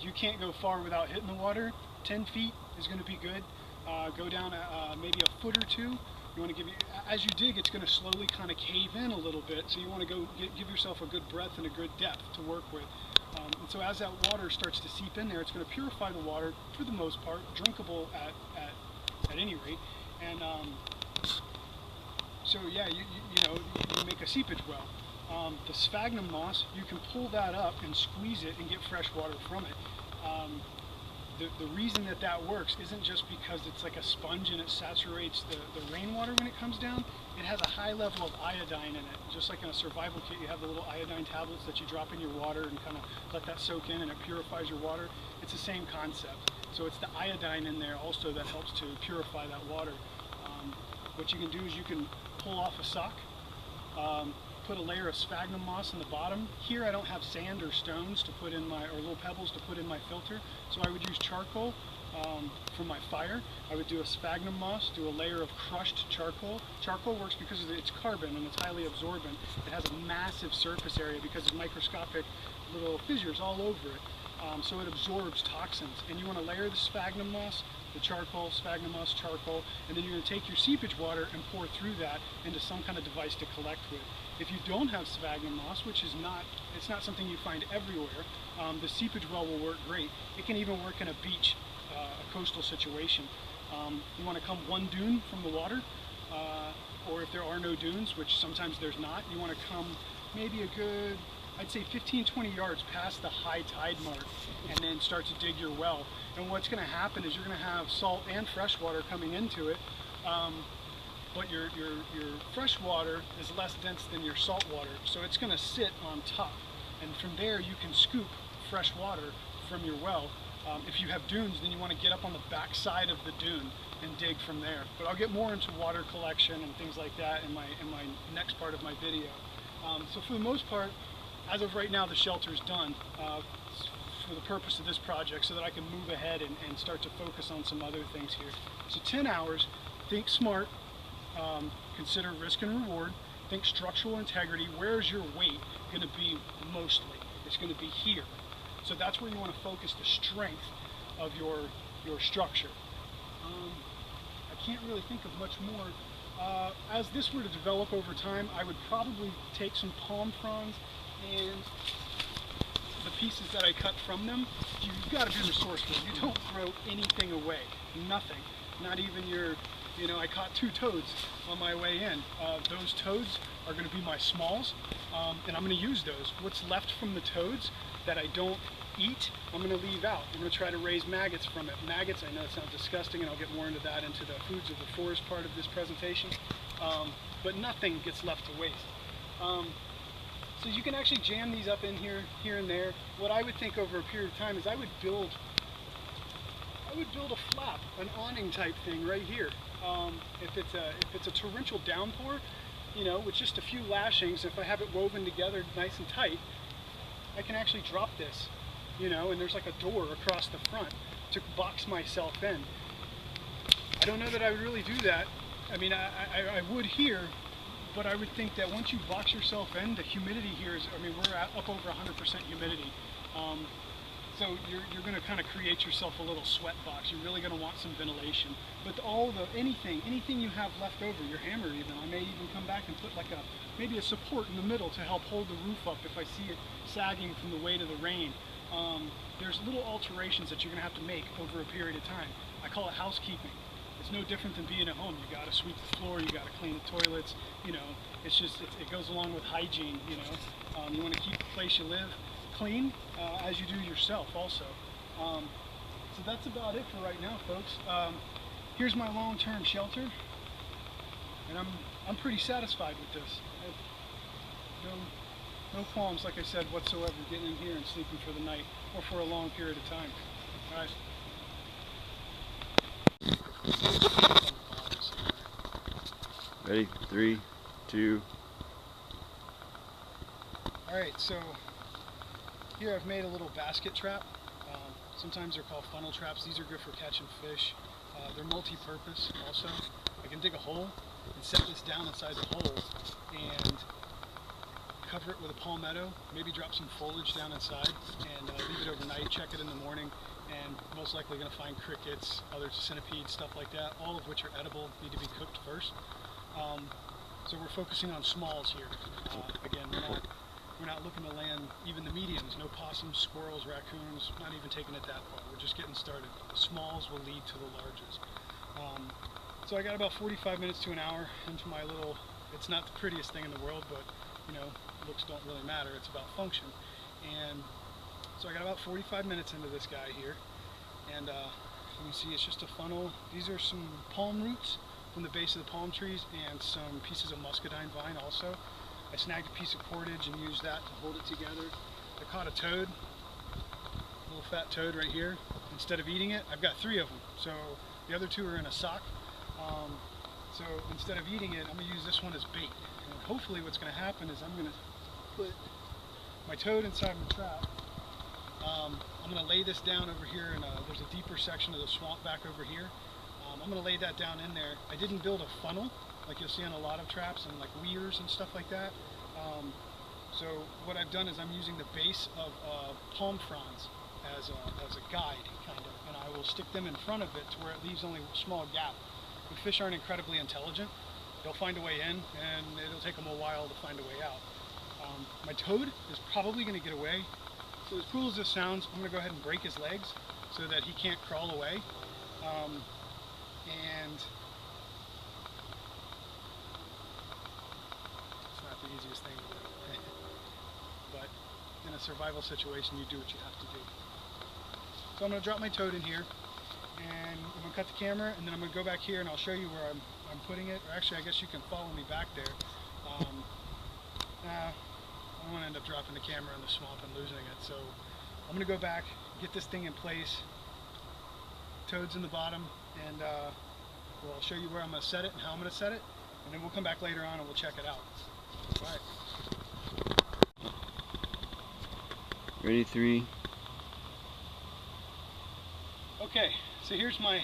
A: you can't go far without hitting the water, 10 feet is going to be good. Go down maybe a foot or two. You want to as you dig, it's going to slowly kind of cave in a little bit, so you want to go give yourself a good breadth and a good depth to work with. And so as that water starts to seep in there, it's going to purify the water for the most part, drinkable at any rate. And so yeah, you make a seepage well. The sphagnum moss, you can pull that up and squeeze it and get fresh water from it. The reason that works isn't just because it's like a sponge and it saturates the rainwater when it comes down. It has a high level of iodine in it. Just like in a survival kit, you have the little iodine tablets that you drop in your water and kind of let that soak in and it purifies your water. It's the same concept. So it's the iodine in there also that helps to purify that water. What you can do is you can pull off a sock, put a layer of sphagnum moss in the bottom. Here I don't have sand or stones to put in or little pebbles to put in my filter, so I would use charcoal for my fire. I would do a sphagnum moss, do a layer of crushed charcoal. Charcoal works because of its carbon and it's highly absorbent. It has a massive surface area because of microscopic little fissures all over it, so it absorbs toxins. And you want to layer the sphagnum moss, the charcoal, sphagnum moss, charcoal, and then you're going to take your seepage water and pour through that into some kind of device to collect with. If you don't have sphagnum moss, which is it's not something you find everywhere, the seepage well will work great. It can even work in a beach, a coastal situation. You want to come one dune from the water, or if there are no dunes, which sometimes there's not, you want to come maybe a good, I'd say 15-20 yards past the high tide mark, and then start to dig your well. And what's going to happen is you're going to have salt and fresh water coming into it, but your fresh water is less dense than your salt water, so it's going to sit on top. And from there you can scoop fresh water from your well. If you have dunes, then you want to get up on the back side of the dune and dig from there. But I'll get more into water collection and things like that in my next part of my video. So for the most part, as of right now, the shelter's done for the purpose of this project, so that I can move ahead and start to focus on some other things here. So 10 hours, think smart, consider risk and reward, think structural integrity. Where's your weight going to be mostly? It's going to be here. So that's where you want to focus the strength of your structure. I can't really think of much more. As this were to develop over time, I would probably take some palm fronds and the pieces that I cut from them. You've got to be resourceful. You don't throw anything away. Nothing. Not even your, I caught 2 toads on my way in. Those toads are going to be my smalls, and I'm going to use those. What's left from the toads that I don't eat, I'm going to leave out. I'm going to try to raise maggots from it. Maggots, I know it sounds disgusting, and I'll get more into that into the foods of the forest part of this presentation, but nothing gets left to waste. So you can actually jam these up in here and there. What I would think over a period of time is I would build I would build a flap, an awning type thing right here. If it's a torrential downpour, you know, with just a few lashings, if I have it woven together nice and tight, I can actually drop this, you know, and there's like a door across the front to box myself in. I don't know that I would really do that. I mean, I would here, but I would think that once you box yourself in, the humidity here is, I mean, we're at up over 100% humidity. So you're going to kind of create yourself a little sweat box. You're really going to want some ventilation. But anything you have left over, your hammer even, I may even come back and put like maybe a support in the middle to help hold the roof up if I see it sagging from the weight of the rain. There's little alterations that you're going to have to make over a period of time. I call it housekeeping. It's no different than being at home. You got to sweep the floor, you got to clean the toilets. You know, it's just it goes along with hygiene. You know, you want to keep the place you live clean as you do yourself also. So that's about it for right now, folks. Here's my long-term shelter, and I'm pretty satisfied with this. No qualms, like I said, whatsoever, getting in here and sleeping for the night or for a long period of time. All right.
B: Ready? 3, 2.
A: All right, so here I've made a little basket trap. Sometimes they're called funnel traps. These are good for catching fish. They're multi-purpose also. I can dig a hole and set this down inside the hole and cover it with a palmetto, maybe drop some foliage down inside and leave it overnight, check it in the morning, and most likely going to find crickets, other centipedes, stuff like that, all of which are edible, need to be cooked first. So we're focusing on smalls here. Again, we're not looking to land even the mediums, no possums, squirrels, raccoons, not even taking it that far. We're just getting started. The smalls will lead to the larges. So I got about 45 minutes to an hour into my little, it's not the prettiest thing in the world, but you know, looks don't really matter, it's about function. And so I got about 45 minutes into this guy here, and you can see it's just a funnel. These are some palm roots from the base of the palm trees and some pieces of muscadine vine also. I snagged a piece of cordage and used that to hold it together. I caught a toad, a little fat toad right here. Instead of eating it, I've got 3 of them. So the other 2 are in a sock. So instead of eating it, I'm going to use this one as bait. And hopefully what's going to happen is I'm going to put my toad inside my trap. I'm going to lay this down over here, and there's a deeper section of the swamp back over here. I'm going to lay that down in there. I didn't build a funnel like you'll see on a lot of traps and like weirs and stuff like that. So what I've done is I'm using the base of palm fronds as a guide, kind of, and I will stick them in front of it to where it leaves only a small gap. The fish aren't incredibly intelligent. They'll find a way in, and it'll take them a while to find a way out. My toad is probably going to get away. So as cool as this sounds, I'm going to go ahead and break his legs so that he can't crawl away. And it's not the easiest thing to do. But in a survival situation, you do what you have to do. So I'm going to drop my toad in here, and I'm going to cut the camera, and then I'm going to go back here and I'll show you where I'm putting it. Or actually, I guess you can follow me back there. I don't want to end up dropping the camera in the swamp and losing it. So I'm going to go back, get this thing in place. Toad's in the bottom, and well, I'll show you where I'm going to set it and how I'm going to set it, and then we'll come back later on and we'll check it out. All right.
B: Ready? 3.
A: Okay, so here's my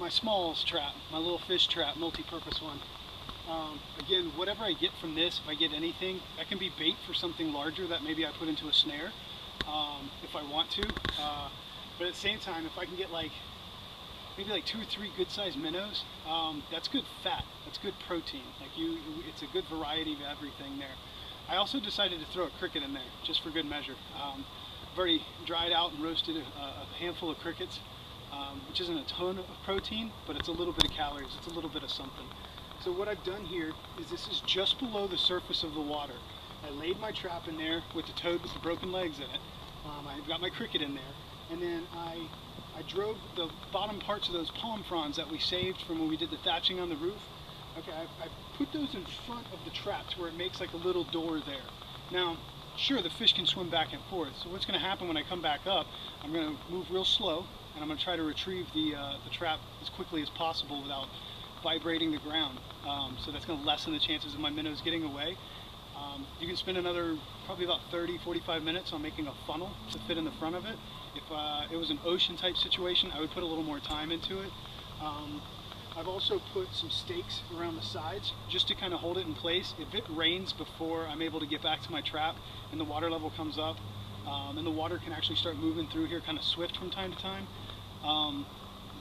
A: smalls trap, my little fish trap, multi-purpose one. Again, whatever I get from this, if I get anything, that can be bait for something larger that maybe I put into a snare if I want to. But at the same time, if I can get maybe 2 or 3 good-sized minnows, that's good fat, that's good protein. It's a good variety of everything there. I also decided to throw a cricket in there, just for good measure. I've already dried out and roasted a handful of crickets, which isn't a ton of protein, but it's a little bit of calories, it's a little bit of something. So what I've done here is this is just below the surface of the water. I laid my trap in there with the toad with the broken legs in it. I've got my cricket in there, and then I drove the bottom parts of those palm fronds that we saved from when we did the thatching on the roof. Okay, I put those in front of the traps where it makes like a little door there. Now, sure, the fish can swim back and forth, so what's going to happen when I come back up, I'm going to move real slow, and I'm going to try to retrieve the trap as quickly as possible without vibrating the ground. So that's going to lessen the chances of my minnows getting away. You can spend another probably about 30-45 minutes on making a funnel to fit in the front of it. If it was an ocean type situation, I would put a little more time into it. I've also put some stakes around the sides just to kind of hold it in place. If it rains before I'm able to get back to my trap and the water level comes up, and the water can actually start moving through here kind of swift from time to time,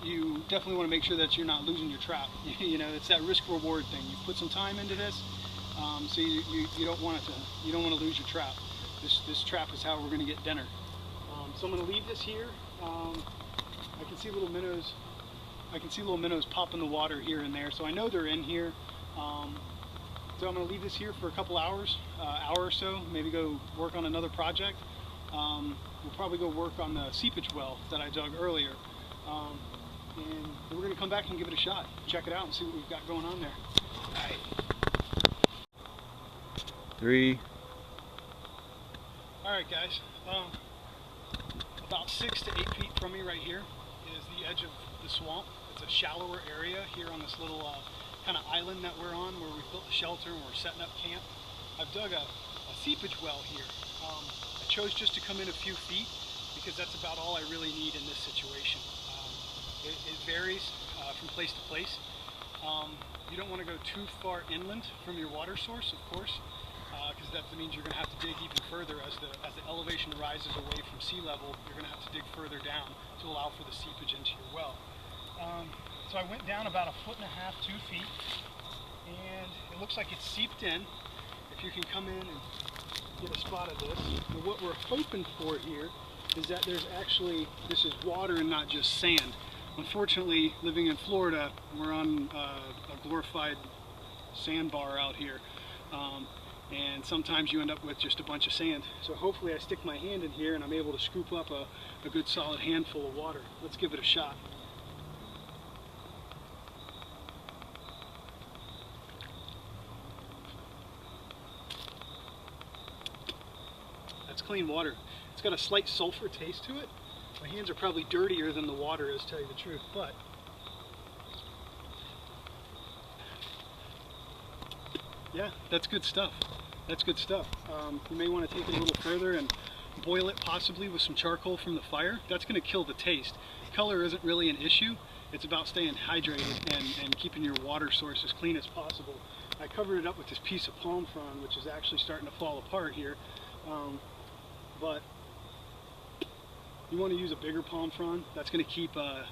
A: you definitely want to make sure that you're not losing your trap. You know, it's that risk-reward thing. You put some time into this, so you don't want to lose your trap. This trap is how we're going to get dinner. So I'm going to leave this here. I can see little minnows. I can see little minnows pop in the water here and there, so I know they're in here. So I'm going to leave this here for a couple hours, hour or so. Maybe go work on another project. We'll probably go work on the seepage well that I dug earlier. And we're going to come back and give it a shot. Check it out and see what we've got going on there. All right.
B: 3.
A: All right, guys. About 6 to 8 feet from me right here is the edge of the swamp. It's a shallower area here on this little kind of island that we're on, where we built a shelter and we're setting up camp. I've dug a seepage well here. I chose just to come in a few feet because that's about all I really need in this situation. It varies from place to place. You don't want to go too far inland from your water source, of course, because that means you're going to have to dig even further as the elevation rises away from sea level. You're going to have to dig further down to allow for the seepage into your well. So I went down about 1.5 feet, 2 feet, and it looks like it's seeped in. If you can come in and get a spot of this, and what we're hoping for here is that this is water and not just sand. Unfortunately, living in Florida, we're on a glorified sandbar out here, and sometimes you end up with just a bunch of sand. So hopefully I stick my hand in here and I'm able to scoop up a good solid handful of water. Let's give it a shot. That's clean water. It's got a slight sulfur taste to it. My hands are probably dirtier than the water is, to tell you the truth, but yeah, that's good stuff. That's good stuff. You may want to take it a little further and boil it possibly with some charcoal from the fire. That's going to kill the taste. Color isn't really an issue. It's about staying hydrated and keeping your water source as clean as possible. I covered it up with this piece of palm frond, which is actually starting to fall apart here. But you want to use a bigger palm frond. That's going to keep the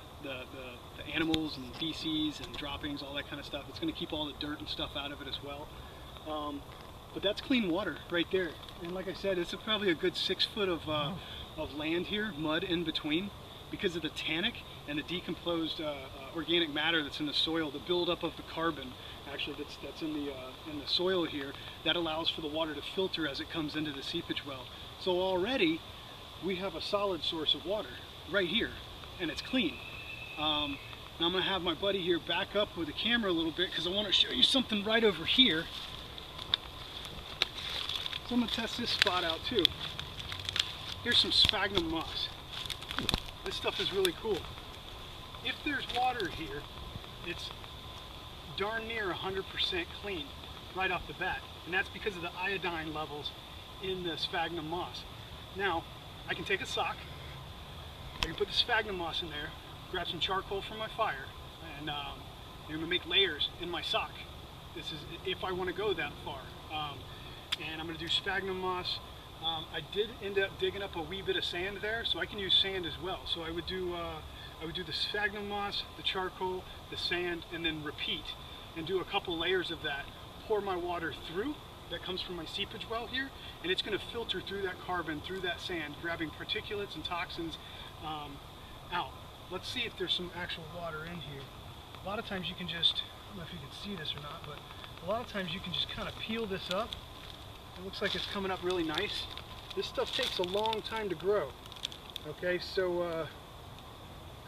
A: animals and feces and droppings, all that kind of stuff. It's going to keep all the dirt and stuff out of it as well. But that's clean water right there. And like I said, it's probably a good 6 foot of land here, mud in between, because of the tannic and the decomposed organic matter that's in the soil, the buildup of the carbon actually that's in the soil here, that allows for the water to filter as it comes into the seepage well. So already we have a solid source of water right here, and it's clean. Now I'm going to have my buddy here back up with the camera a little bit because I want to show you something right over here. So I'm going to test this spot out too. Here's some sphagnum moss. This stuff is really cool. If there's water here, it's darn near 100% clean right off the bat, and that's because of the iodine levels in the sphagnum moss. Now, I can take a sock, I can put the sphagnum moss in there, grab some charcoal from my fire, and I'm going to make layers in my sock. This is if I want to go that far. And I'm going to do sphagnum moss. I did end up digging up a wee bit of sand there, so I can use sand as well. So I would do the sphagnum moss, the charcoal, the sand, and then repeat, and do a couple layers of that. Pour my water through, that comes from my seepage well here, and it's going to filter through that carbon, through that sand, grabbing particulates and toxins out. Let's see if there's some actual water in here. A lot of times you can just, I don't know if you can see this or not, but a lot of times you can just kind of peel this up. It looks like it's coming up really nice. This stuff takes a long time to grow. Okay, so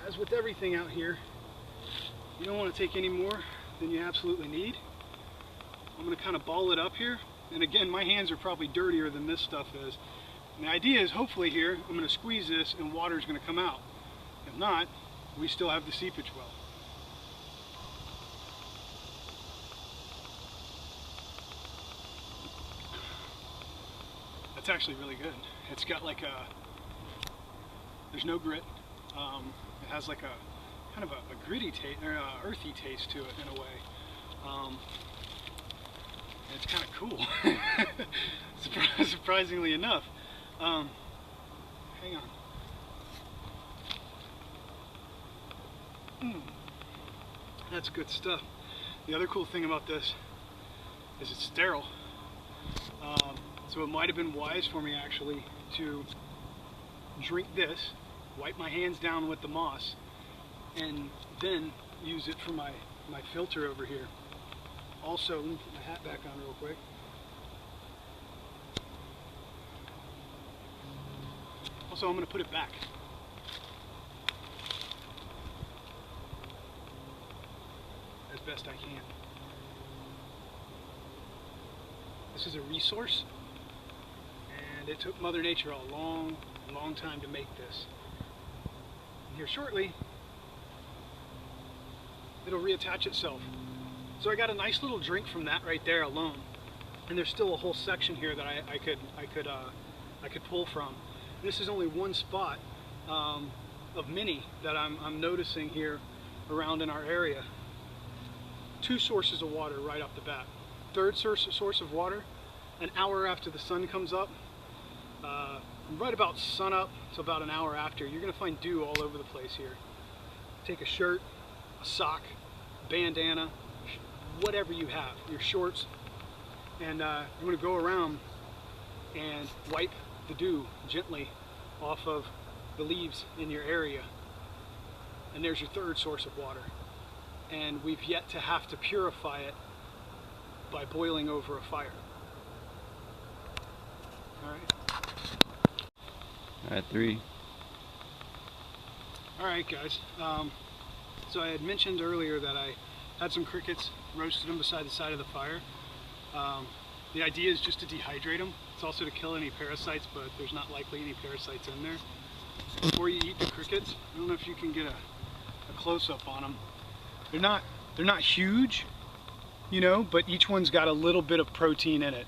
A: as with everything out here, you don't want to take any more than you absolutely need. I'm going to kind of ball it up here. And again, my hands are probably dirtier than this stuff is. And the idea is, hopefully here, I'm going to squeeze this and water is going to come out. If not, we still have the seepage well. That's actually really good. It's got like there's no grit. It has like a kind of a gritty taste, or earthy taste to it in a way. And it's kind of cool, surprisingly enough. Hang on. That's good stuff. The other cool thing about this is it's sterile. So it might have been wise for me actually to drink this, wipe my hands down with the moss, and then use it for my filter over here. Also, let me put my hat back on real quick. Also, I'm going to put it back. As best I can. This is a resource, and it took Mother Nature a long time to make this. And here shortly, it'll reattach itself. So I got a nice little drink from that right there alone, and there's still a whole section here that I could pull from. This is only one spot of many that I'm noticing here around in our area. Two sources of water right off the bat. Third source of water, an hour after the sun comes up. Right about sun up to about an hour after, you're going to find dew all over the place here. Take a shirt, a sock, bandana, whatever you have, your shorts, and you're going to go around and wipe the dew gently off of the leaves in your area. And there's your third source of water. And we've yet to have to purify it by boiling over a fire. Alright.
B: Alright, 3.
A: Alright guys, so I had mentioned earlier that I had some crickets, roasted them beside the side of the fire. The idea is just to dehydrate them. It's also to kill any parasites, but there's not likely any parasites in there. Before you eat the crickets, I don't know if you can get a close-up on them. They're not huge, you know, but each one's got a little bit of protein in it.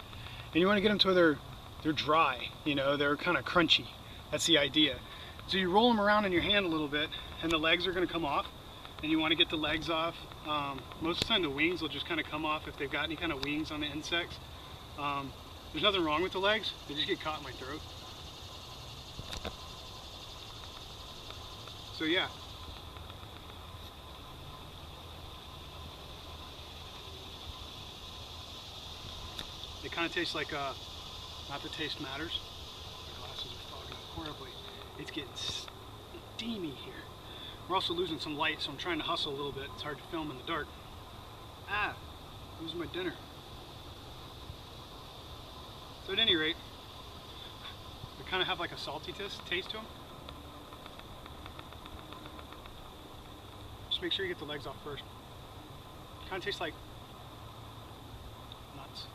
A: And you want to get them to where they're dry, you know, they're kind of crunchy. That's the idea. So you roll them around in your hand a little bit, and the legs are going to come off, and you want to get the legs off. Most of the time the wings will just kind of come off if they've got any kind of wings on the insects. There's nothing wrong with the legs, they just get caught in my throat. So yeah. It kind of tastes like, not that taste matters. My glasses are fogging up horribly. It's getting steamy here. We're also losing some light, so I'm trying to hustle a little bit. It's hard to film in the dark. Losing my dinner. So at any rate, they kind of have like a salty taste to them. Just make sure you get the legs off first. Kind of tastes like nuts.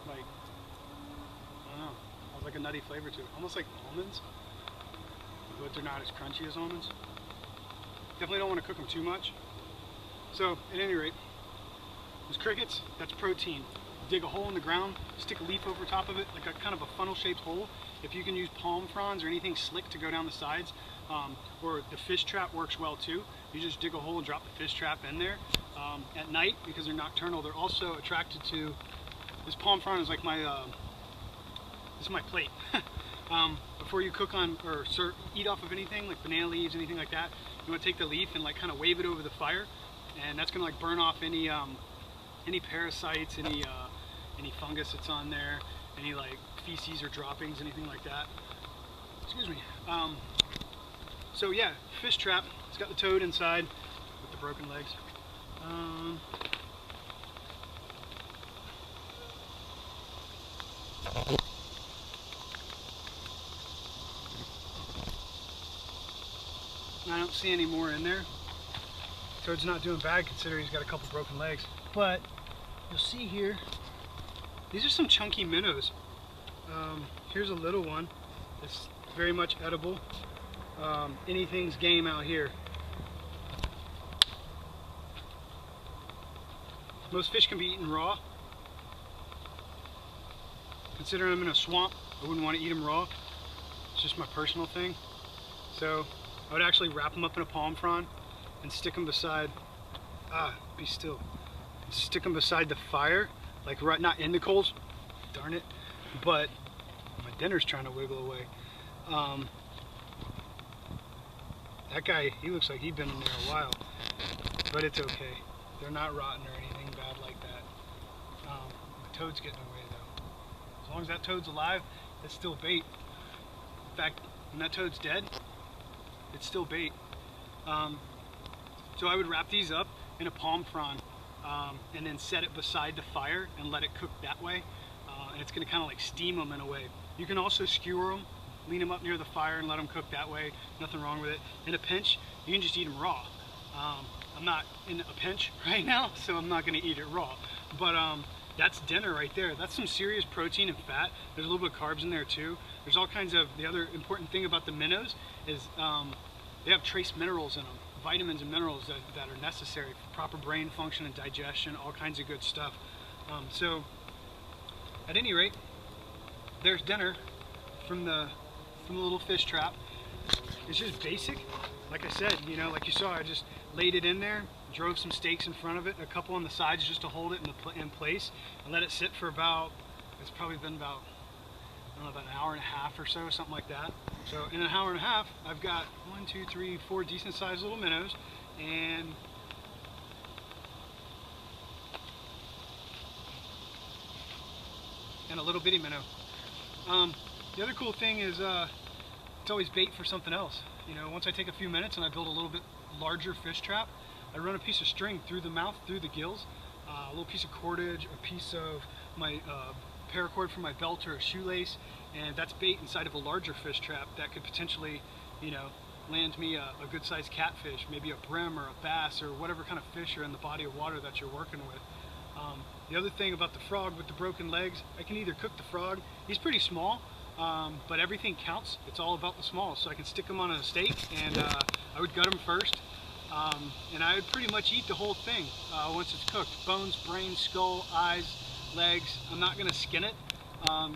A: Like, I don't know, has like a nutty flavor to it. Almost like almonds, but they're not as crunchy as almonds. Definitely don't want to cook them too much. So at any rate, those crickets, that's protein. Dig a hole in the ground, stick a leaf over top of it, like a kind of a funnel-shaped hole. If you can use palm fronds or anything slick to go down the sides, or the fish trap works well too. You just dig a hole and drop the fish trap in there. At night, because they're nocturnal, they're also attracted to, this palm frond is like my, this is my plate. Before you cook on, or eat off of anything, like banana leaves, anything like that, you want to take the leaf and like kind of wave it over the fire, and that's going to like burn off any parasites, any fungus that's on there, any like feces or droppings, anything like that. Excuse me. So yeah, fish trap. It's got the toad inside with the broken legs. I don't see any more in there. Toad's not doing bad considering he's got a couple broken legs. But you'll see here, these are some chunky minnows. Here's a little one. It's very much edible. anything's game out here. Most fish can be eaten raw. Considering I'm in a swamp, I wouldn't want to eat them raw. It's just my personal thing. So I would actually wrap them up in a palm frond and stick them beside, be still. Stick them beside the fire, like right, not in the coals, darn it, but my dinner's trying to wiggle away. That guy, he looks like he'd been in there a while, but it's okay. They're not rotten or anything bad like that. The toad's getting away though. As long as that toad's alive, it's still bait. In fact, when that toad's dead, it's still bait. So I would wrap these up in a palm frond and then set it beside the fire and let it cook that way. And it's going to kind of like steam them in a way. You can also skewer them, lean them up near the fire and let them cook that way. Nothing wrong with it. In a pinch, you can just eat them raw. I'm not in a pinch right now, so I'm not going to eat it raw. But that's dinner right there. That's some serious protein and fat. There's a little bit of carbs in there too. There's all kinds of, the other important thing about the minnows is they have trace minerals in them, vitamins and minerals that are necessary for proper brain function and digestion, all kinds of good stuff. So at any rate, there's dinner from the little fish trap. It's just basic. Like I said, you know, like you saw, I just laid it in there, drove some stakes in front of it, a couple on the sides just to hold it in place, and let it sit for about, it's probably been about, I don't know, about an hour and a half or so, something like that. So in an hour and a half, I've got 1, 2, 3, 4 decent sized little minnows, and a little bitty minnow. The other cool thing is it's always bait for something else. You know, once I take a few minutes and I build a little bit larger fish trap, I run a piece of string through the mouth, through the gills, a little piece of cordage, a piece of my paracord from my belt or a shoelace, and that's bait inside of a larger fish trap that could potentially, you know, land me a good sized catfish, maybe a brim or a bass or whatever kind of fish are in the body of water that you're working with. The other thing about the frog with the broken legs, I can either cook the frog, he's pretty small, but everything counts. It's all about the small. So I can stick them on a steak and I would gut them first. And I would pretty much eat the whole thing once it's cooked. Bones, brain, skull, eyes, legs. I'm not going to skin it.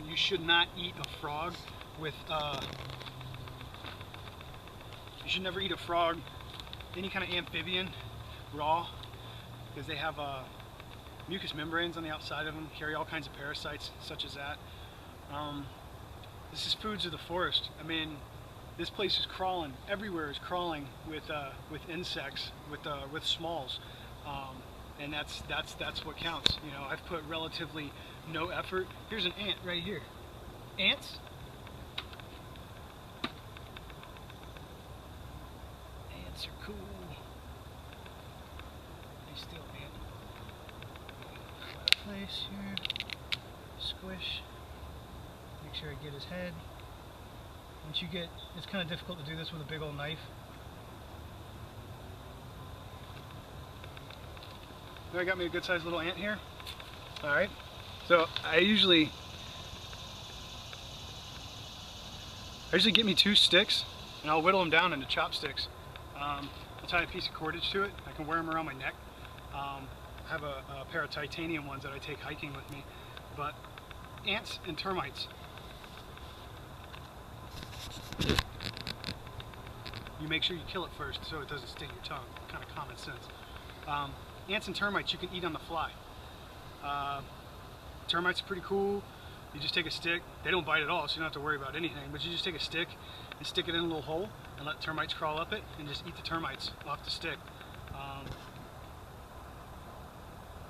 A: You should not eat a frog with, you should never eat a frog, any kind of amphibian, raw, because they have mucous membranes on the outside of them, carry all kinds of parasites such as that. This is foods of the forest. I mean, this place is crawling. Everywhere is crawling with insects, with smalls, and that's what counts. You know, I've put relatively no effort. Here's an ant right here. Ants. Ants are cool. They still ant. Flat place here. Squish. Make sure I get his head. Once you get, it's kind of difficult to do this with a big old knife. I got me a good sized little ant here. Alright, so I usually get me 2 sticks and I'll whittle them down into chopsticks. I'll tie a piece of cordage to it. I can wear them around my neck. I have a pair of titanium ones that I take hiking with me. But ants and termites. You make sure you kill it first so it doesn't sting your tongue. Kind of common sense. Ants and termites you can eat on the fly. Termites are pretty cool. You just take a stick. They don't bite at all, so you don't have to worry about anything. But you just take a stick and stick it in a little hole and let termites crawl up it and just eat the termites off the stick.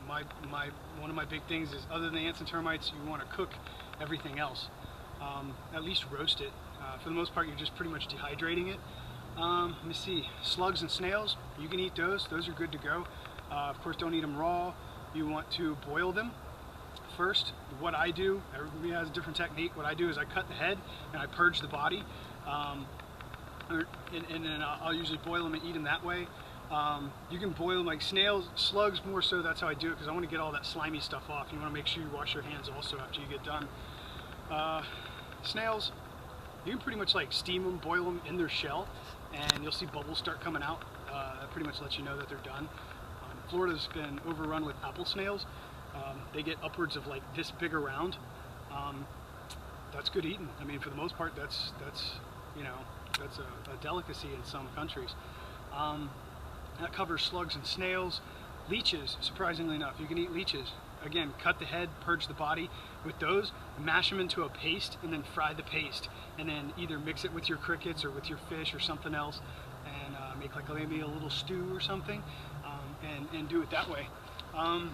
A: One of my big things is, other than ants and termites, you want to cook everything else. At least roast it. For the most part, you're just pretty much dehydrating it. Let me see. Slugs and snails, you can eat those. Those are good to go. Of course, don't eat them raw. You want to boil them first. What I do, everybody has a different technique. What I do is I cut the head and I purge the body. And then I'll usually boil them and eat them that way. You can boil them like snails, slugs more so. That's how I do it because I want to get all that slimy stuff off. You want to make sure you wash your hands also after you get done. Snails,
C: You can pretty much like steam them, boil them in their shell, and you'll see bubbles start coming out. That pretty much lets you know that they're done. Florida's been overrun with apple snails. They get upwards of like this big around. That's good eating. I mean, for the most part, that's you know, that's a delicacy in some countries. That covers slugs and snails. Leeches, surprisingly enough, you can eat leeches. Again, cut the head, purge the body. With those, mash them into a paste and then fry the paste. And then either mix it with your crickets or with your fish or something else and make like maybe a little stew or something and do it that way. I'm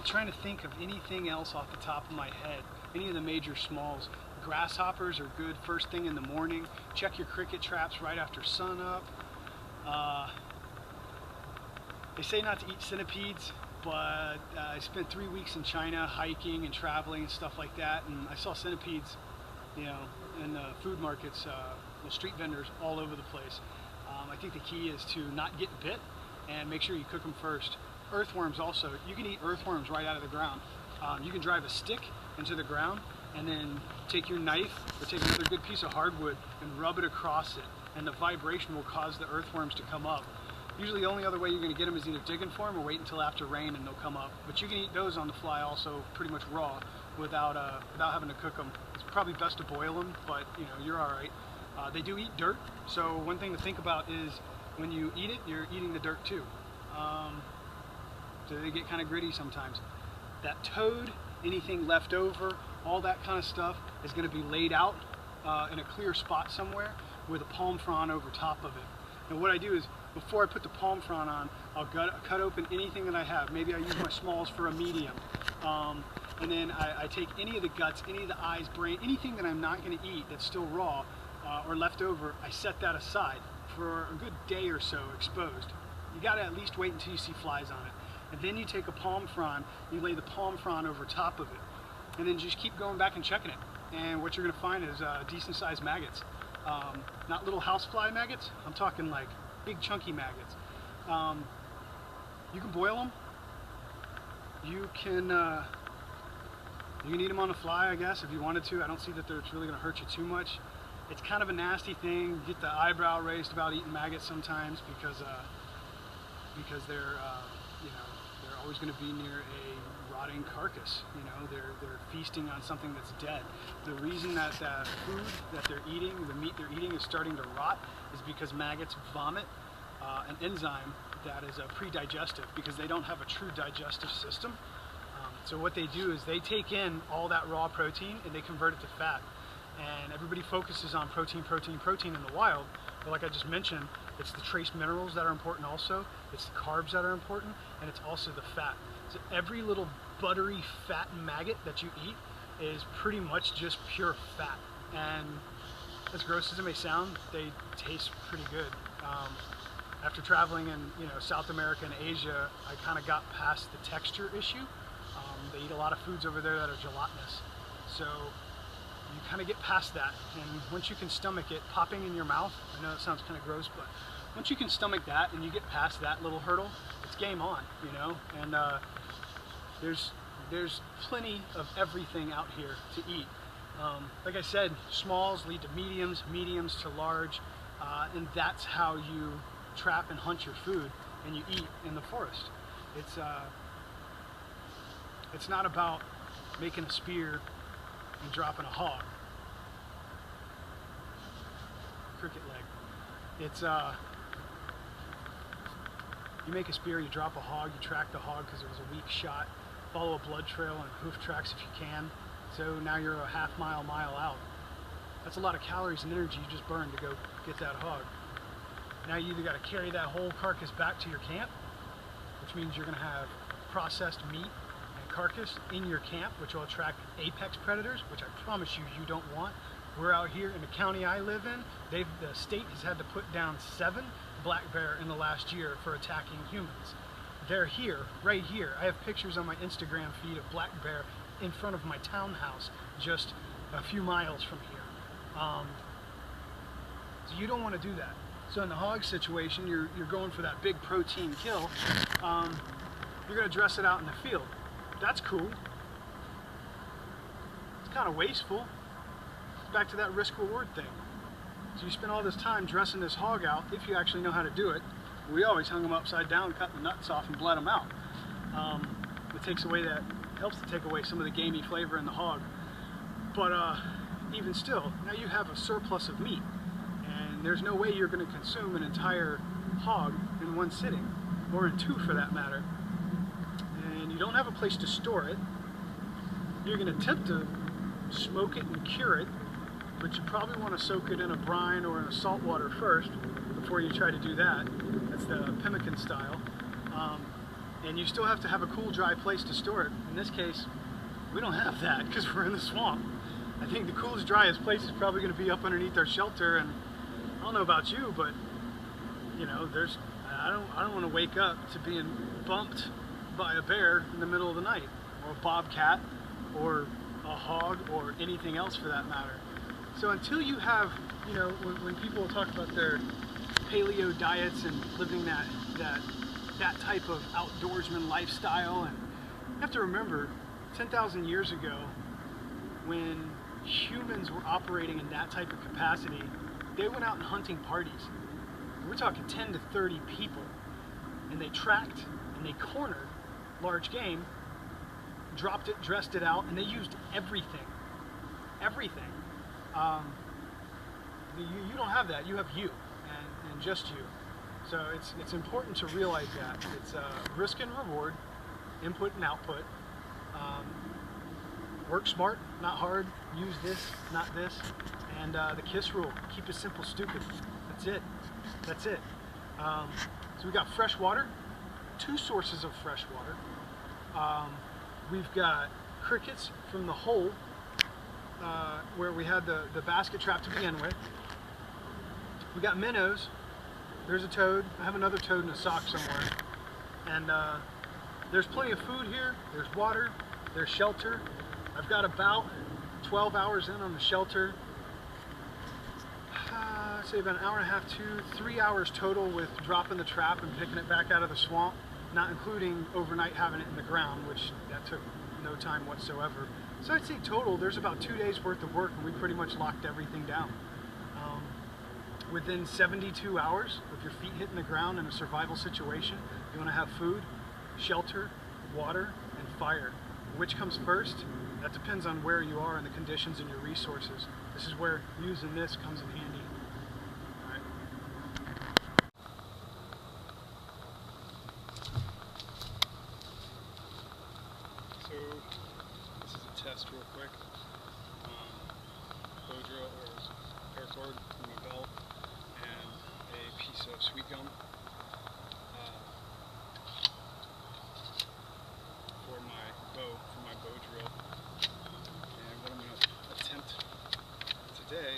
C: trying to think of anything else off the top of my head. Any of the major smalls. Grasshoppers are good first thing in the morning. Check your cricket traps right after sun up. They say not to eat centipedes, but I spent 3 weeks in China hiking and traveling and stuff like that, and I saw centipedes, you know, in the food markets, the street vendors all over the place. I think the key is to not get bit and make sure you cook them first. Earthworms also, you can eat earthworms right out of the ground. You can drive a stick into the ground and then take your knife or take another good piece of hardwood and rub it across it, and the vibration will cause the earthworms to come up. Usually the only other way you're going to get them is either digging for them or wait until after rain and they'll come up. But you can eat those on the fly also pretty much raw without having to cook them. It's probably best to boil them, but you know, you're all right. They do eat dirt, so one thing to think about is when you eat it, you're eating the dirt too. So they get kind of gritty sometimes. That toad, anything left over, all that kind of stuff is going to be laid out in a clear spot somewhere with a palm frond over top of it. And what I do is, before I put the palm frond on, I'll cut open anything that I have. Maybe I use my smalls for a medium. And then I take any of the guts, any of the eyes, brain, anything that I'm not going to eat that's still raw or left over, I set that aside for a good day or so exposed. You got to at least wait until you see flies on it. And then you take a palm frond, you lay the palm frond over top of it, and then just keep going back and checking it. And what you're going to find is decent sized maggots. Not little housefly maggots, I'm talking like big chunky maggots. You can boil them. You can eat them on the fly, I guess, if you wanted to. I don't see that it's really going to hurt you too much. It's kind of a nasty thing. You get the eyebrow raised about eating maggots sometimes because they're you know, they're always going to be near a rotting carcass. You know, they're feasting on something that's dead. The reason that food that they're eating, the meat they're eating, is starting to rot is because maggots vomit an enzyme that is pre-digestive, because they don't have a true digestive system. So what they do is they take in all that raw protein and they convert it to fat. And everybody focuses on protein, protein, protein in the wild, but like I just mentioned, it's the trace minerals that are important also, it's the carbs that are important, and it's also the fat. So every little buttery fat maggot that you eat is pretty much just pure fat. And as gross as it may sound, they taste pretty good. After traveling in South America and Asia, I kind of got past the texture issue. They eat a lot of foods over there that are gelatinous. So you kind of get past that, and once you can stomach it, popping in your mouth, I know it sounds kind of gross, but once you can stomach that and you get past that little hurdle, it's game on, you know. And there's plenty of everything out here to eat. Like I said, smalls lead to mediums, mediums to large, and that's how you trap and hunt your food and you eat in the forest. It's not about making a spear and dropping a hog. Cricket leg. It's you make a spear, you drop a hog, you track the hog because it was a weak shot, follow a blood trail and hoof tracks if you can. So now you're a half mile, mile out. That's a lot of calories and energy you just burned to go get that hog. Now you either got to carry that whole carcass back to your camp, which means you're going to have processed meat and carcass in your camp, which will attract apex predators, which I promise you don't want. We're out here in the county I live in. The state has had to put down 7 black bear in the last year for attacking humans. They're here, right here. I have pictures on my Instagram feed of black bear in front of my townhouse, just a few miles from here. So you don't want to do that. So in the hog situation, you're going for that big protein kill. You're going to dress it out in the field. That's cool. It's kind of wasteful. back to that risk-reward thing. So you spend all this time dressing this hog out, if you actually know how to do it. We always hung them upside down, cut the nuts off, and bled them out. It takes away that, helps to take away some of the gamey flavor in the hog. But even still, now you have a surplus of meat, and there's no way you're going to consume an entire hog in one sitting, or in two for that matter. And you don't have a place to store it. You're going to attempt to smoke it and cure it, but you probably want to soak it in a brine or in a salt water first before you try to do that. That's the pemmican style. And you still have to have a cool, dry place to store it. In this case, we don't have that because we're in the swamp. I think the coolest, driest place is probably going to be up underneath our shelter. And I don't know about you, but you know, I don't want to wake up to being bumped by a bear in the middle of the night, or a bobcat, or a hog, or anything else for that matter. So until you have, you know, when people talk about their paleo diets and living that type of outdoorsman lifestyle, and you have to remember 10,000 years ago, when humans were operating in that type of capacity, they went out in hunting parties. We're talking 10 to 30 people, and they tracked and they cornered large game, dropped it, dressed it out, and they used everything. Everything. You don't have that. You have you, and just you. So it's important to realize that. It's risk and reward, input and output. Work smart, not hard. Use this, not this. And the KISS rule, keep it simple, stupid. That's it. That's it. So we got fresh water, 2 sources of fresh water. We've got crickets from the hole where we had the basket trap to begin with. We got minnows. There's a toad. I have another toad in a sock somewhere. And there's plenty of food here. There's water. There's shelter. I've got about 12 hours in on the shelter. Say about an hour and a half to 3 hours total with dropping the trap and picking it back out of the swamp, not including overnight having it in the ground, which that took no time whatsoever. So I'd say total there's about 2 days worth of work, and we pretty much locked everything down. Within 72 hours of your feet hitting the ground in a survival situation, you want to have food, shelter, water, and fire. Which comes first? That depends on where you are and the conditions and your resources. This is where using this comes in handy. All right. So this is a test real quick. Bow drill or paracord from my belt and a piece of sweet gum for my bow drill. And what I'm going to attempt today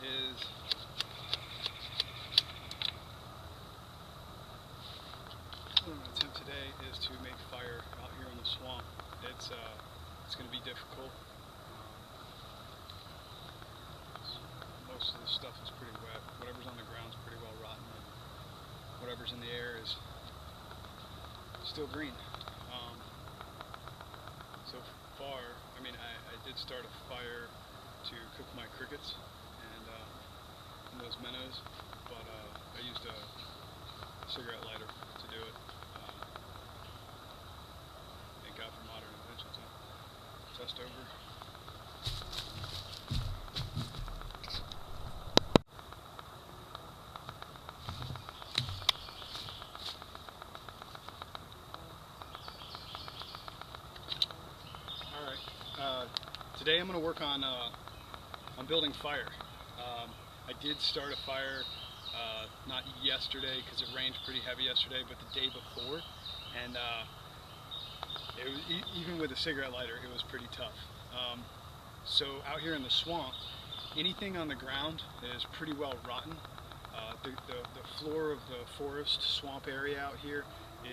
C: is to make fire out here in the swamp. It's going to be difficult. Most of the stuff is pretty wet. Whatever's on the ground is pretty well rotten, and whatever's in the air is still green. So far, I mean, I did start a fire to cook my crickets and those minnows, but I used a cigarette lighter to do it. Thank God for modern inventions. Test over. Today I'm going to work on building fire. I did start a fire not yesterday because it rained pretty heavy yesterday, but the day before, and it was, even with a cigarette lighter, it was pretty tough. So out here in the swamp, anything on the ground is pretty well rotten. The floor of the forest swamp area out here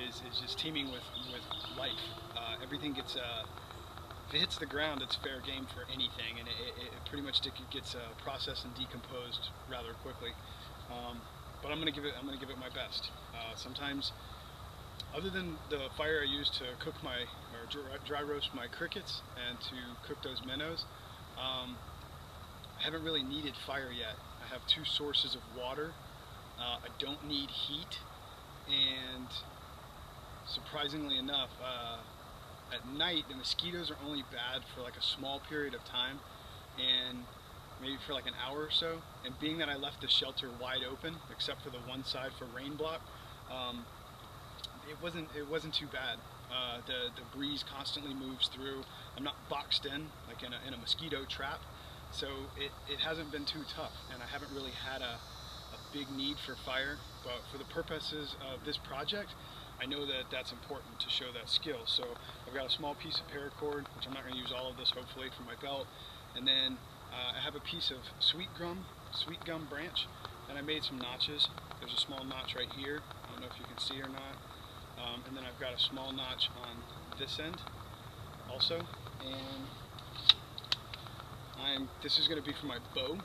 C: is just teeming with life. Everything gets if it hits the ground, it's fair game for anything, and it pretty much gets processed and decomposed rather quickly. But I'm gonna give it my best. Sometimes, other than the fire I use to cook dry roast my crickets and to cook those minnows, I haven't really needed fire yet. I have 2 sources of water. I don't need heat, and surprisingly enough, at night the mosquitoes are only bad for like a small period of time, and maybe for like an hour or so. And being that I left the shelter wide open, except for the one side for rain block, it wasn't too bad. The breeze constantly moves through. I'm not boxed in like in a mosquito trap, so it hasn't been too tough, and I haven't really had a big need for fire. But for the purposes of this project, I know that that's important to show that skill. So I've got a small piece of paracord, which I'm not going to use all of this hopefully, for my belt, and then I have a piece of sweet gum branch, and I made some notches. There's a small notch right here. I don't know if you can see or not. And then I've got a small notch on this end also. And this is going to be for my bow.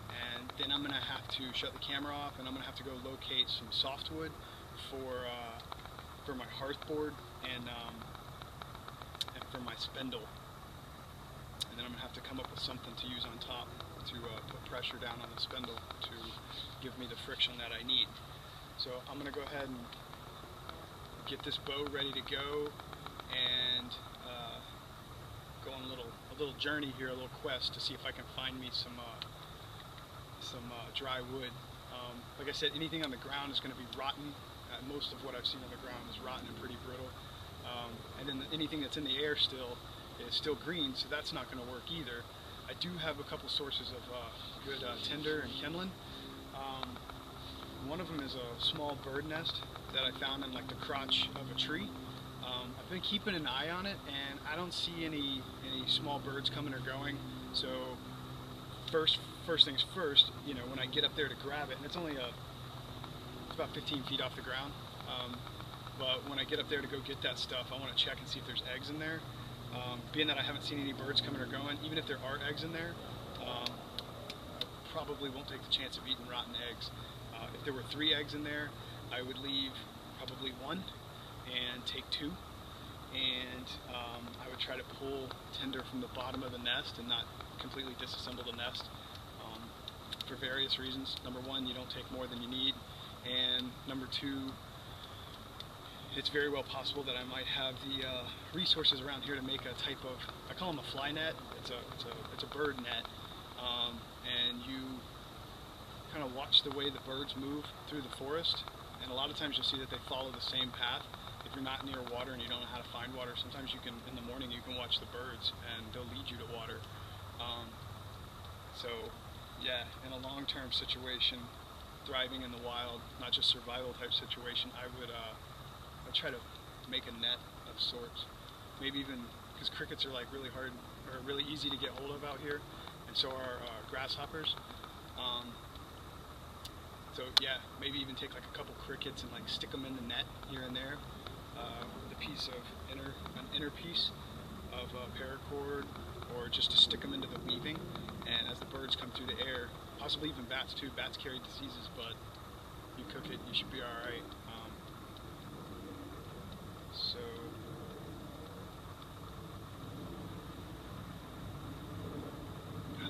C: And then I'm going to have to shut the camera off, and I'm going to have to go locate some softwood for my hearthboard and for my spindle. And then I'm going to have to come up with something to use on top to put pressure down on the spindle to give me the friction that I need. So I'm going to go ahead and get this bow ready to go, and go on a little journey here, a little quest to see if I can find me some dry wood. Like I said, anything on the ground is going to be rotten. Most of what I've seen on the ground is rotten and pretty brittle. And then anything that's in the air still is still green, so that's not going to work either. I do have a couple sources of good tinder and kindling. One of them is a small bird nest that I found in like the crotch of a tree. I've been keeping an eye on it, and I don't see any small birds coming or going. So first things first, you know, when I get up there to grab it, and it's about 15 feet off the ground. But when I get up there to go get that stuff, I want to check and see if there's eggs in there. Being that I haven't seen any birds coming or going, even if there are eggs in there, I probably won't take the chance of eating rotten eggs. If there were 3 eggs in there, I would leave probably 1 and take 2, and I would try to pull tinder from the bottom of the nest and not completely disassemble the nest, for various reasons. Number 1, you don't take more than you need, and number 2, it's very well possible that I might have the resources around here to make a type of, I call them a fly net. It's a bird net, and you kind of watch the way the birds move through the forest, and a lot of times you'll see that they follow the same path. If you're not near water and you don't know how to find water, sometimes you can, in the morning, you can watch the birds and they'll lead you to water. So yeah, in a long-term situation, thriving in the wild, not just survival type situation, I'd try to make a net of sorts. Maybe even, because crickets are like really hard, or really easy to get hold of out here, and so are grasshoppers. So yeah, maybe even take like a couple crickets and like stick them in the net here and there, with a piece of an inner piece of paracord, or just to stick them into the weaving. And as the birds come through the air, possibly even bats too. Bats carry diseases, but you cook it, you should be all right. So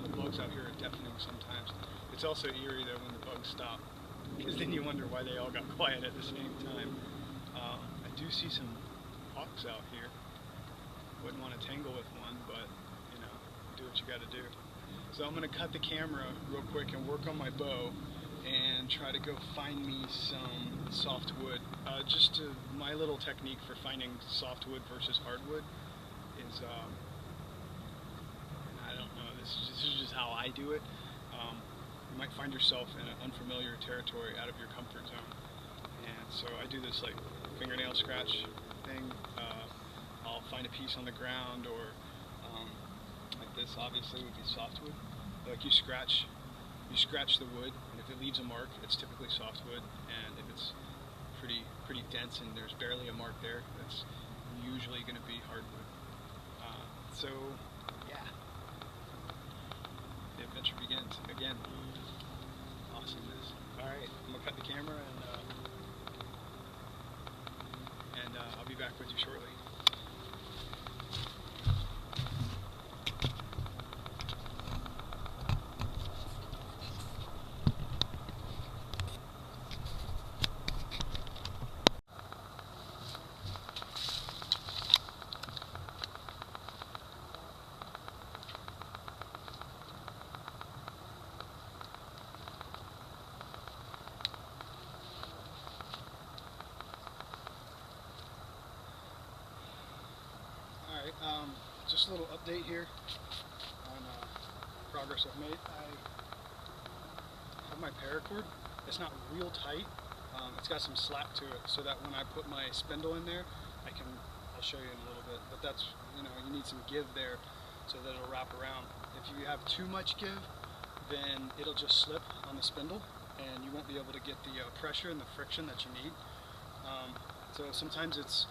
C: the bugs out here are deafening sometimes. It's also eerie though when the bugs stop, because then you wonder why they all got quiet at the same time. I do see some hawks out here. Wouldn't want to tangle with one, but you know, do what you got to do. So I'm going to cut the camera real quick and work on my bow and try to go find me some softwood. My little technique for finding softwood versus hardwood is, I don't know, this is just how I do it. You might find yourself in an unfamiliar territory out of your comfort zone. And so I do this like fingernail scratch thing. I'll find a piece on the ground, or like this obviously would be softwood. Like you scratch the wood, and if it leaves a mark, it's typically softwood. And if it's pretty dense and there's barely a mark there, that's usually going to be hardwood. So yeah, the adventure begins again. Awesomeness. All right, I'm gonna cut the camera, and I'll be back with you shortly. Alright, just a little update here on progress I've made. I have my paracord. It's not real tight. It's got some slack to it, so that when I put my spindle in there, I'll show you in a little bit, but that's, you need some give there so that it'll wrap around. If you have too much give, then it'll just slip on the spindle and you won't be able to get the pressure and the friction that you need. So sometimes it's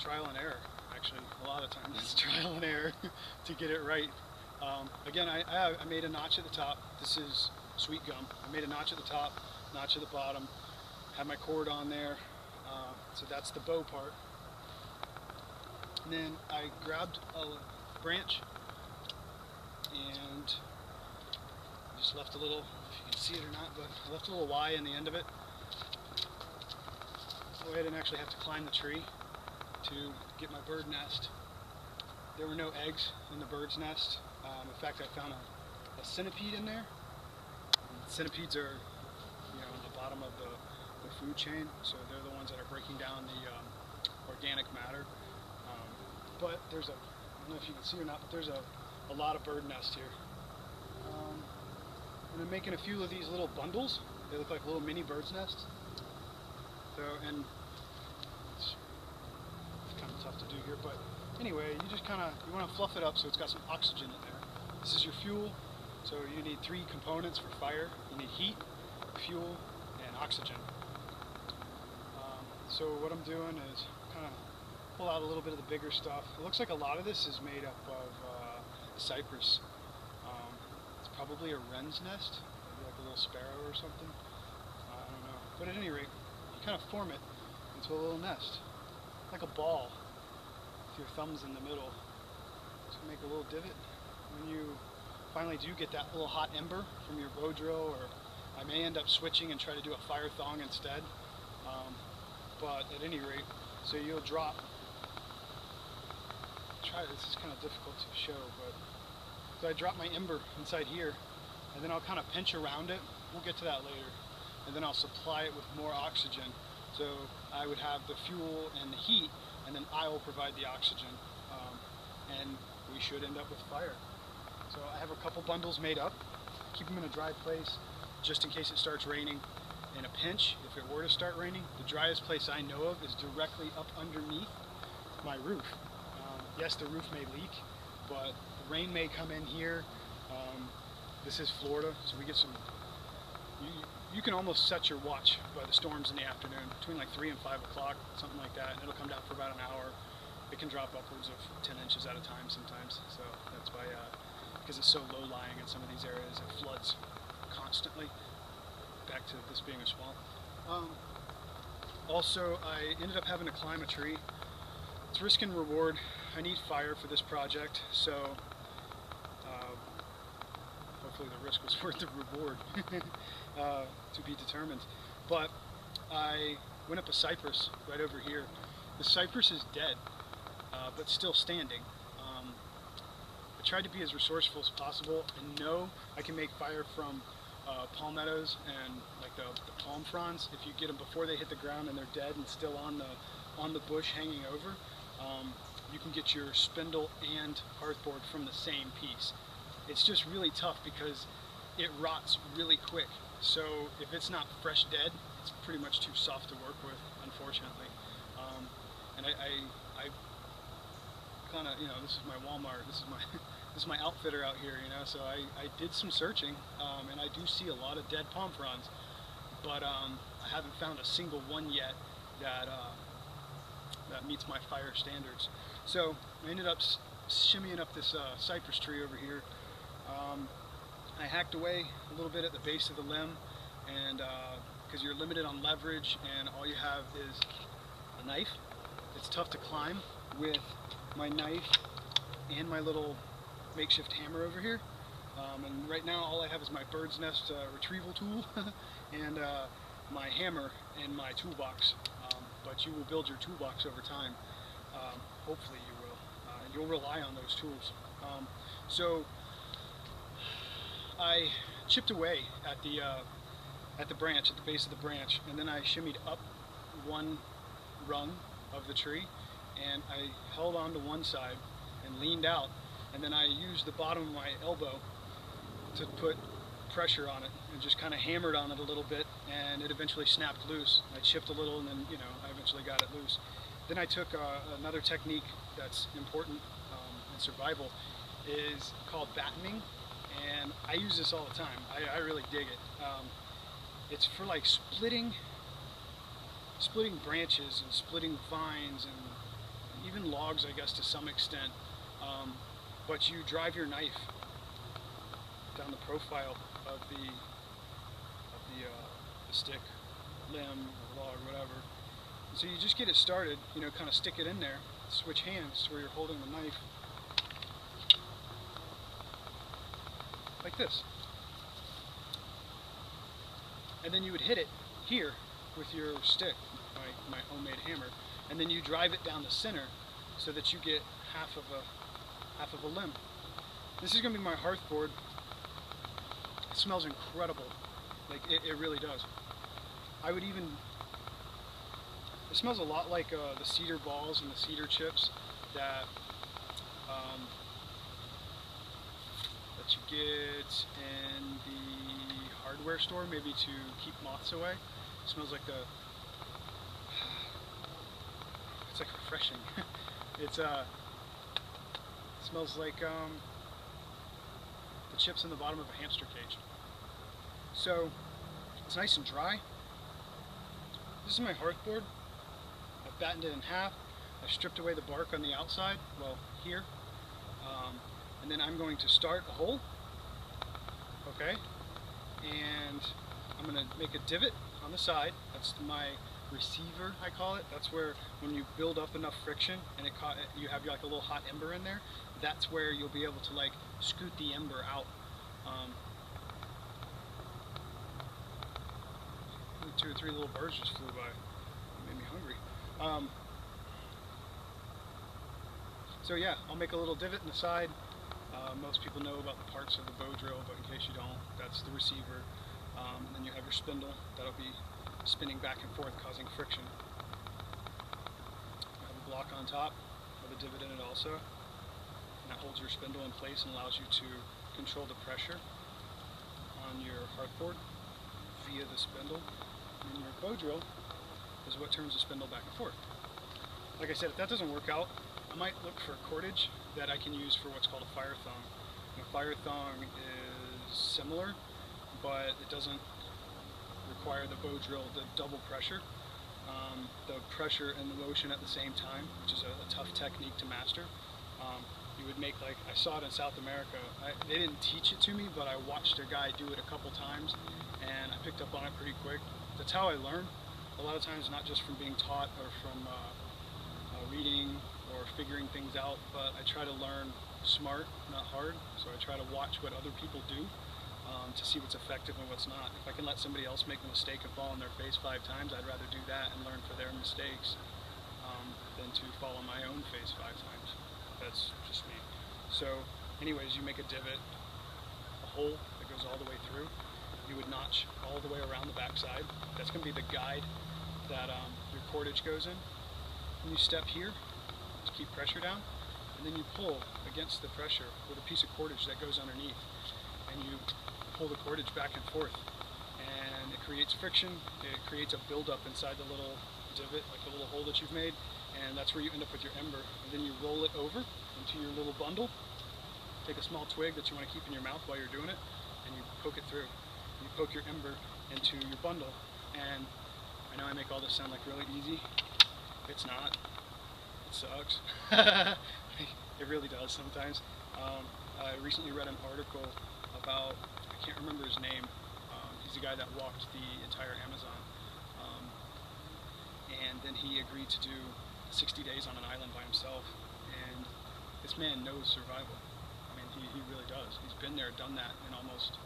C: trial and error. Actually, a lot of times it's trial and error to get it right. Again, I made a notch at the top. This is sweet gum. I made a notch at the top, notch at the bottom, had my cord on there, so that's the bow part. And then I grabbed a branch and just left a little, if you can see it or not, but I left a little Y in the end of it. That way I didn't actually have to climb the tree to get my bird nest. There were no eggs in the bird's nest. In fact, I found a centipede in there. Centipedes are, at the bottom of the food chain, so they're the ones that are breaking down the organic matter. But there's I don't know if you can see or not, but there's a lot of bird nest here. And I'm making a few of these little bundles. They look like little mini bird's nests. So, and it's kind of tough to do here, but anyway, you want to fluff it up so it's got some oxygen in there. This is your fuel, so you need 3 components for fire. You need heat, fuel, and oxygen. So what I'm doing is kind of pull out a little bit of the bigger stuff. It looks like a lot of this is made up of cypress. It's probably a wren's nest, maybe like a little sparrow or something. I don't know. But at any rate, you kind of form it into a little nest, like a ball, with your thumbs in the middle. So make a little divot. When you finally do get that little hot ember from your bow drill, or I may end up switching and try to do a fire thong instead. But at any rate, so you'll drop. This is kind of difficult to show, but so I drop my ember inside here, and then I'll kind of pinch around it. We'll get to that later, and then I'll supply it with more oxygen. So I would have the fuel and the heat, and then I will provide the oxygen, and we should end up with fire. So I have a couple bundles made up. Keep them in a dry place, just in case it starts raining. In a pinch, if it were to start raining, the driest place I know of is directly up underneath my roof. Yes, the roof may leak, but the rain may come in here. This is Florida, so we get some, you can almost set your watch by the storms in the afternoon, between like 3 and 5 o'clock, something like that, and it'll come down for about an hour. It can drop upwards of 10 inches at a time sometimes, so that's why, because it's so low-lying in some of these areas, it floods constantly. Back to this being a swamp. Also, I ended up having to climb a tree. It's risk and reward. I need fire for this project, so hopefully the risk was worth the reward to be determined. But I went up a cypress right over here. The cypress is dead, but still standing. I tried to be as resourceful as possible and know I can make fire from palmettos and like the palm fronds. If you get them before they hit the ground and they're dead and still on the bush hanging over, you can get your spindle and hearthboard from the same piece. It's just really tough because it rots really quick. So if it's not fresh dead, it's pretty much too soft to work with, unfortunately. And I kind of, this is my Walmart, this is my outfitter out here, so I did some searching, and I do see a lot of dead palm fronds, but I haven't found a single one yet that meets my fire standards. So I ended up shimmying up this cypress tree over here. I hacked away a little bit at the base of the limb, and because you're limited on leverage and all you have is a knife, it's tough to climb with my knife and my little makeshift hammer over here. And right now all I have is my bird's nest retrieval tool and my hammer in my toolbox. But you will build your toolbox over time. Hopefully you will. You'll rely on those tools. So I chipped away at the branch, at the base of the branch, and then I shimmied up one rung of the tree, and I held on to one side, and leaned out, and then I used the bottom of my elbow to put pressure on it and just kind of hammered on it a little bit, and it eventually snapped loose. I chipped a little, and then I eventually got it loose. Then I took another technique that's important in survival, is called battening, and I use this all the time. I really dig it. It's for like splitting branches and splitting vines and even logs, I guess, to some extent. But you drive your knife down the profile of the stick, limb, or log, whatever. And so you just get it started, kind of stick it in there, switch hands where you're holding the knife, like this. And then you would hit it here with your stick, my homemade hammer, and then you drive it down the center so that you get half of a limb. This is going to be my hearth board. It smells incredible. Like, it really does. It smells a lot like the cedar balls and the cedar chips that you get in the hardware store, maybe to keep moths away. It smells like it's like refreshing. It smells like the chips in the bottom of a hamster cage. So it's nice and dry. This is my hearth board. I've battened it in half. I've stripped away the bark on the outside, well, here. And then I'm going to start a hole, okay? And I'm going to make a divot on the side. That's my receiver, I call it. That's where, when you build up enough friction and you have like a little hot ember in there, that's where you'll be able to like scoot the ember out. 2 or 3 little birds just flew by. It made me hungry. So yeah, I'll make a little divot in the side. Most people know about the parts of the bow drill, but in case you don't, that's the receiver. And then you have your spindle that'll be spinning back and forth, causing friction. You have a block on top with a divot in it also, and that holds your spindle in place and allows you to control the pressure on your hearth board via the spindle. And your bow drill is what turns the spindle back and forth. Like I said, if that doesn't work out, I might look for cordage that I can use for what's called a fire thong. And a fire thong is similar, but it doesn't require the bow drill the double pressure. The pressure and the motion at the same time, which is a tough technique to master. You would make, like, I saw it in South America. They didn't teach it to me, but I watched a guy do it a couple times, and I picked up on it pretty quick. That's how I learn. A lot of times, not just from being taught or from reading or figuring things out, but I try to learn smart, not hard. So I try to watch what other people do to see what's effective and what's not. If I can let somebody else make a mistake and fall on their face 5 times, I'd rather do that and learn for their mistakes than to fall on my own face 5 times. That's just me. So anyways, you make a divot, a hole that goes all the way through. You would notch all the way around the backside. That's going to be the guide that your cordage goes in. And you step here to keep pressure down, and then you pull against the pressure with a piece of cordage that goes underneath, and you pull the cordage back and forth, and it creates friction. It creates a buildup inside the little divot, like the little hole that you've made, and that's where you end up with your ember. And then you roll it over into your little bundle. Take a small twig that you want to keep in your mouth while you're doing it, and you poke it through. You poke your ember into your bundle, and I know I make all this sound like really easy. It's not. It sucks. It really does sometimes. I recently read an article about, I can't remember his name. He's the guy that walked the entire Amazon, and then he agreed to do 60 days on an island by himself. And this man knows survival. I mean, he really does. He's been there, done that in almost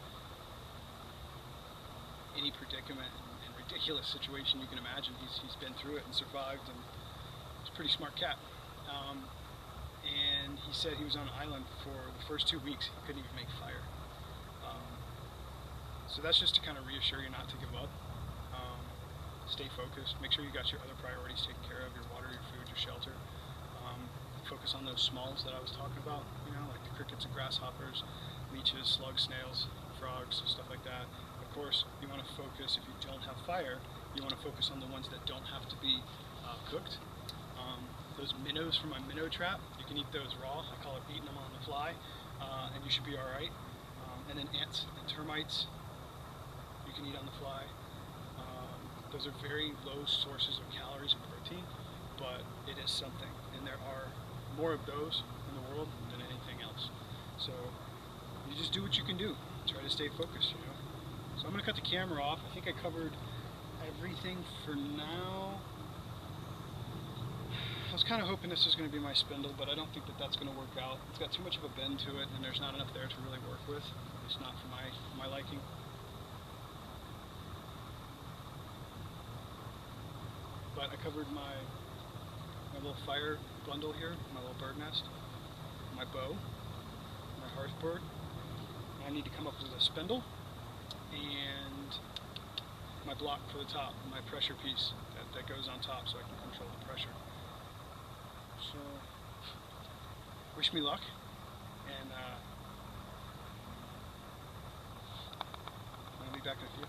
C: any predicament and ridiculous situation you can imagine. He's been through it and survived, and he's a pretty smart cat. And he said he was on an island for the first 2 weeks. He couldn't even make fire. So that's just to kind of reassure you not to give up. Stay focused. Make sure you got your other priorities taken care of: your water, your food, your shelter. Focus on those those smalls that I was talking about, you know, like the crickets and grasshoppers, leeches, slugs, snails, frogs, stuff like that. Of course, you want to focus, if you don't have fire, you want to focus on the ones that don't have to be cooked. Those minnows from my minnow trap, you can eat those raw. I call it eating them on the fly, and you should be all right. And then ants and termites, you can eat on the fly. Those are very low sources of calories and protein, but it is something, and there are more of those in the world than anything else. So you just do what you can do. Try to stay focused, you know. So I'm going to cut the camera off. I think I covered everything for now. I was kind of hoping this was going to be my spindle, but I don't think that that's going to work out. It's got too much of a bend to it, and there's not enough there to really work with. It's not for my liking. But I covered my little fire bundle here, my little bird nest, my bow, my hearthboard. I need to come up with a spindle and my block for the top, my pressure piece that goes on top so I can control the pressure. So, wish me luck, and I'll be back in a few.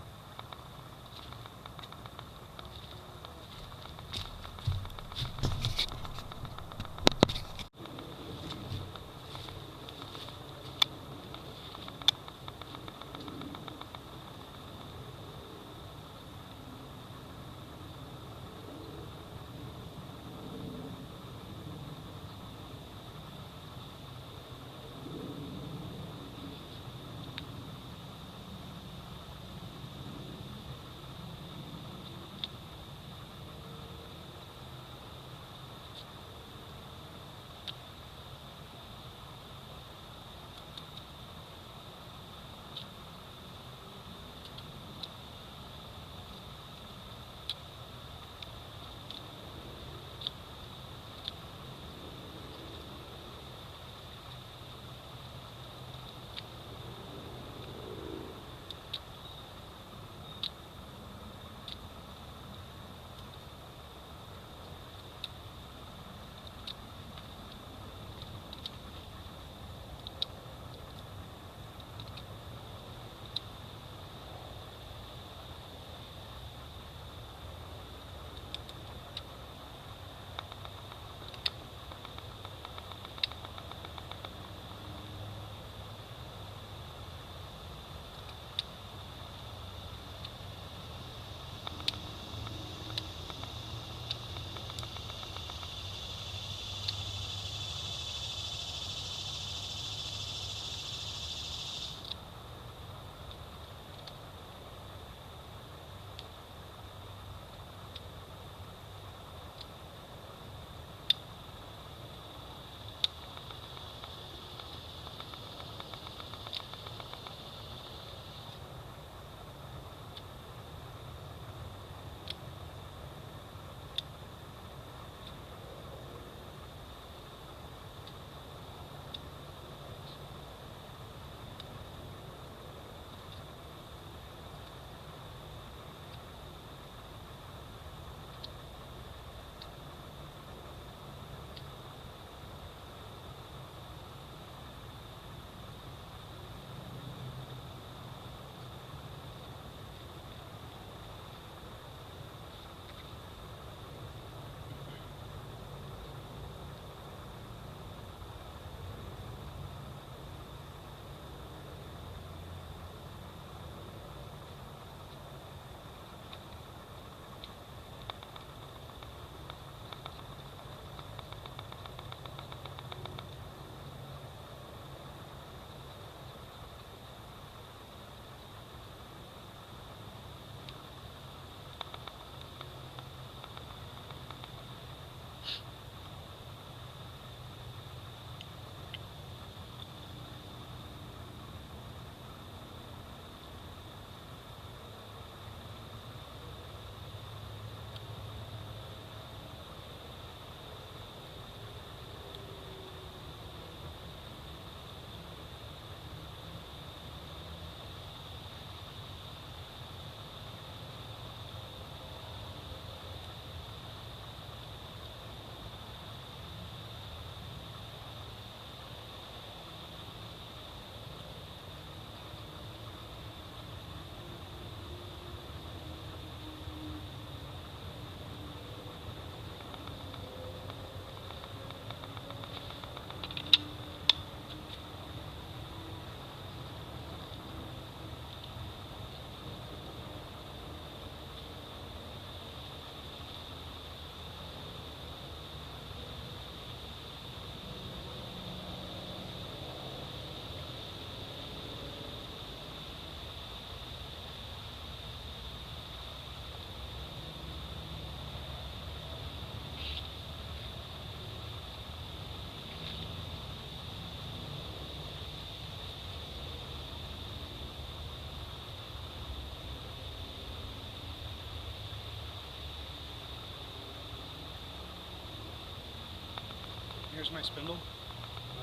C: Here's my spindle.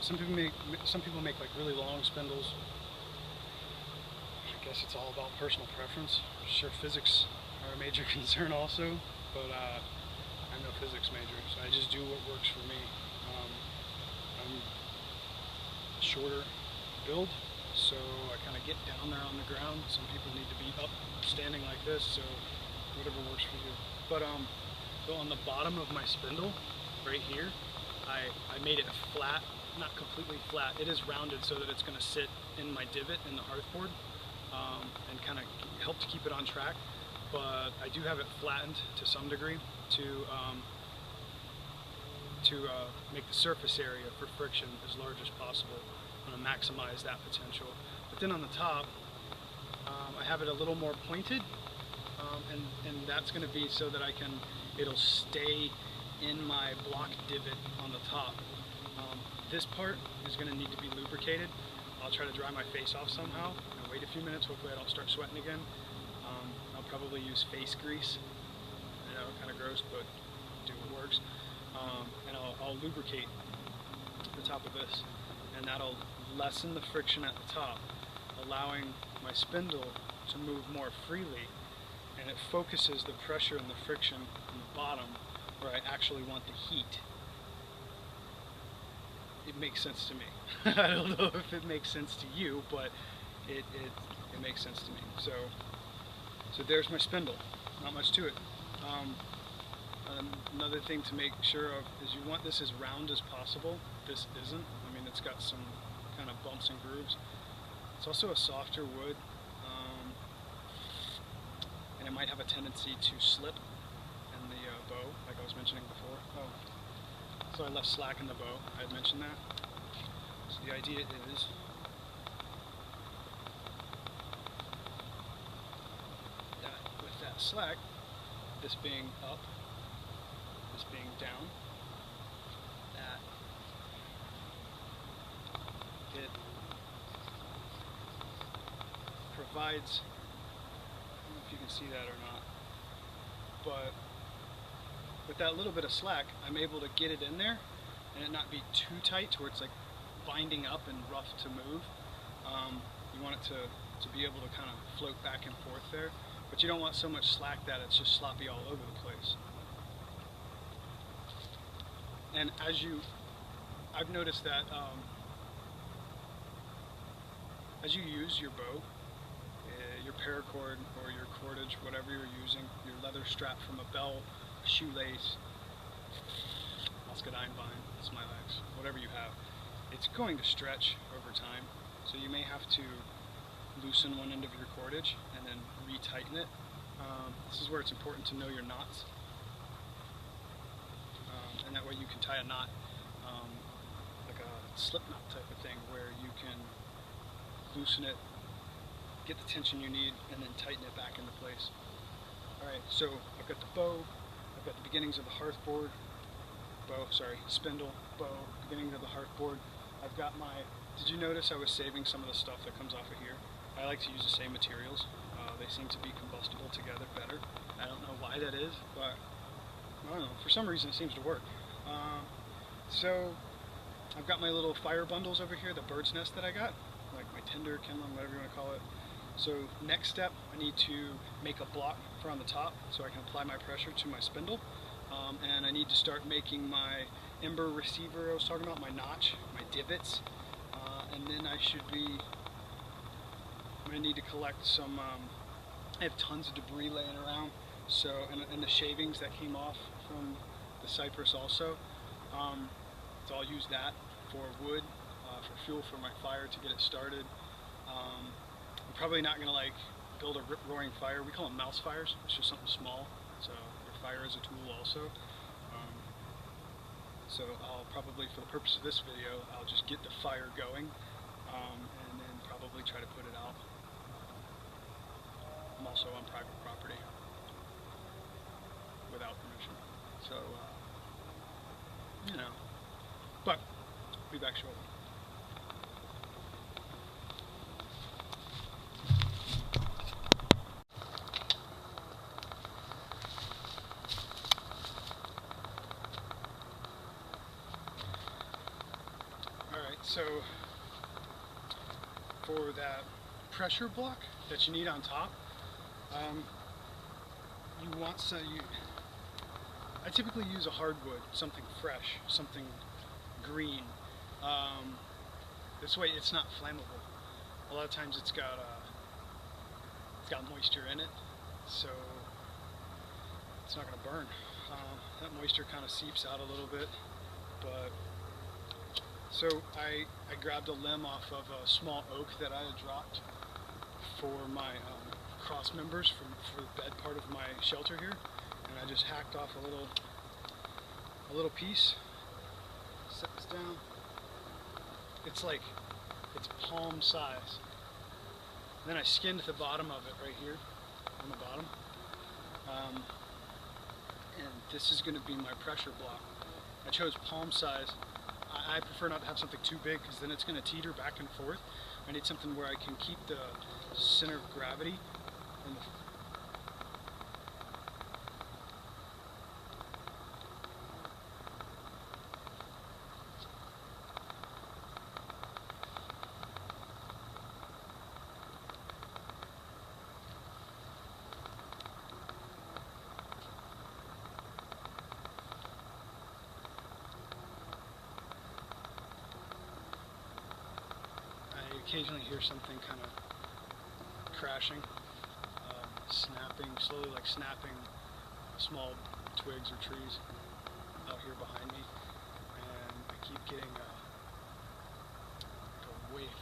C: Some people make like really long spindles. I guess it's all about personal preference. I'm sure physics are a major concern also, but I'm no physics major, so I just do what works for me. I'm a shorter build, so I kind of get down there on the ground. Some people need to be up standing like this, so whatever works for you. But so on the bottom of my spindle, right here, I made it flat, not completely flat. It is rounded so that it's going to sit in my divot in the hearthboard and kind of help to keep it on track. But I do have it flattened to some degree to make the surface area for friction as large as possible. I'm going to maximize that potential. But then on the top, I have it a little more pointed, and that's going to be so that it'll stay in my block divot on the top. This part is going to need to be lubricated. I'll try to dry my face off somehow and wait a few minutes. Hopefully I don't start sweating again. I'll probably use face grease. I know, kind of gross, but do what works. And I'll lubricate the top of this, and that'll lessen the friction at the top, allowing my spindle to move more freely, and it focuses the pressure and the friction on the bottom where I actually want the heat. It makes sense to me. I don't know if it makes sense to you, but it makes sense to me. So there's my spindle. Not much to it. Another thing to make sure of is you want this as round as possible. This isn't. I mean, it's got some kind of bumps and grooves. It's also a softer wood, and it might have a tendency to slip in the bow, like I was mentioning before. Oh, so I left slack in the bow. I had mentioned that. So the idea is that with that slack, this being up, this being down, that it provides, I don't know if you can see that or not, but with that little bit of slack, I'm able to get it in there and it not be too tight to where it's like binding up and rough to move. You want it to be able to kind of float back and forth there, but you don't want so much slack that it's just sloppy all over the place. And I've noticed that as you use your bow, your paracord or your cordage, whatever you're using, your leather strap from a belt, a shoelace, muscadine vine, smilax, whatever you have, it's going to stretch over time. So you may have to loosen one end of your cordage and then retighten it. This is where it's important to know your knots. And that way you can tie a knot, like a slip knot type of thing, where you can loosen it, get the tension you need, and then tighten it back into place. Alright, so I've got the bow, I've got the beginnings of the hearthboard, spindle, bow, beginnings of the hearthboard. I've got my, did you notice I was saving some of the stuff that comes off of here? I like to use the same materials. They seem to be combustible together better. I don't know why that is, but I don't know, for some reason it seems to work. So I've got my little fire bundles over here, the bird's nest that I got, like my tinder, kindling, whatever you want to call it. So next step, I need to make a block for on the top so I can apply my pressure to my spindle. And I need to start making my ember receiver I was talking about, my notch, my divots. And then I'm going to need to collect some, I have tons of debris laying around, so, and the shavings that came off from the cypress also. So I'll use that for wood, for fuel for my fire to get it started. I'm probably not going to like build a rip-roaring fire. We call them mouse fires. It's just something small. So your fire is a tool also. So I'll probably, for the purpose of this video, I'll just get the fire going, and then probably try to put it out. I'm also on private property without permission. So, you know, but I'll be back shortly. So for that pressure block that you need on top, you want I typically use a hardwood, something fresh, something green. This way it's not flammable. A lot of times it's got moisture in it, so it's not going to burn. That moisture kind of seeps out a little bit, but so I grabbed a limb off of a small oak that I had dropped for my cross members for the bed part of my shelter here, and I just hacked off a little piece. Set this down. It's palm size. And then I skinned the bottom of it right here on the bottom. And this is going to be my pressure block. I chose palm size. I prefer not to have something too big because then it's going to teeter back and forth. I need something where I can keep the center of gravity in the occasionally hear something kind of crashing, snapping, slowly like snapping small twigs or trees out here behind me, and I keep getting like a whiff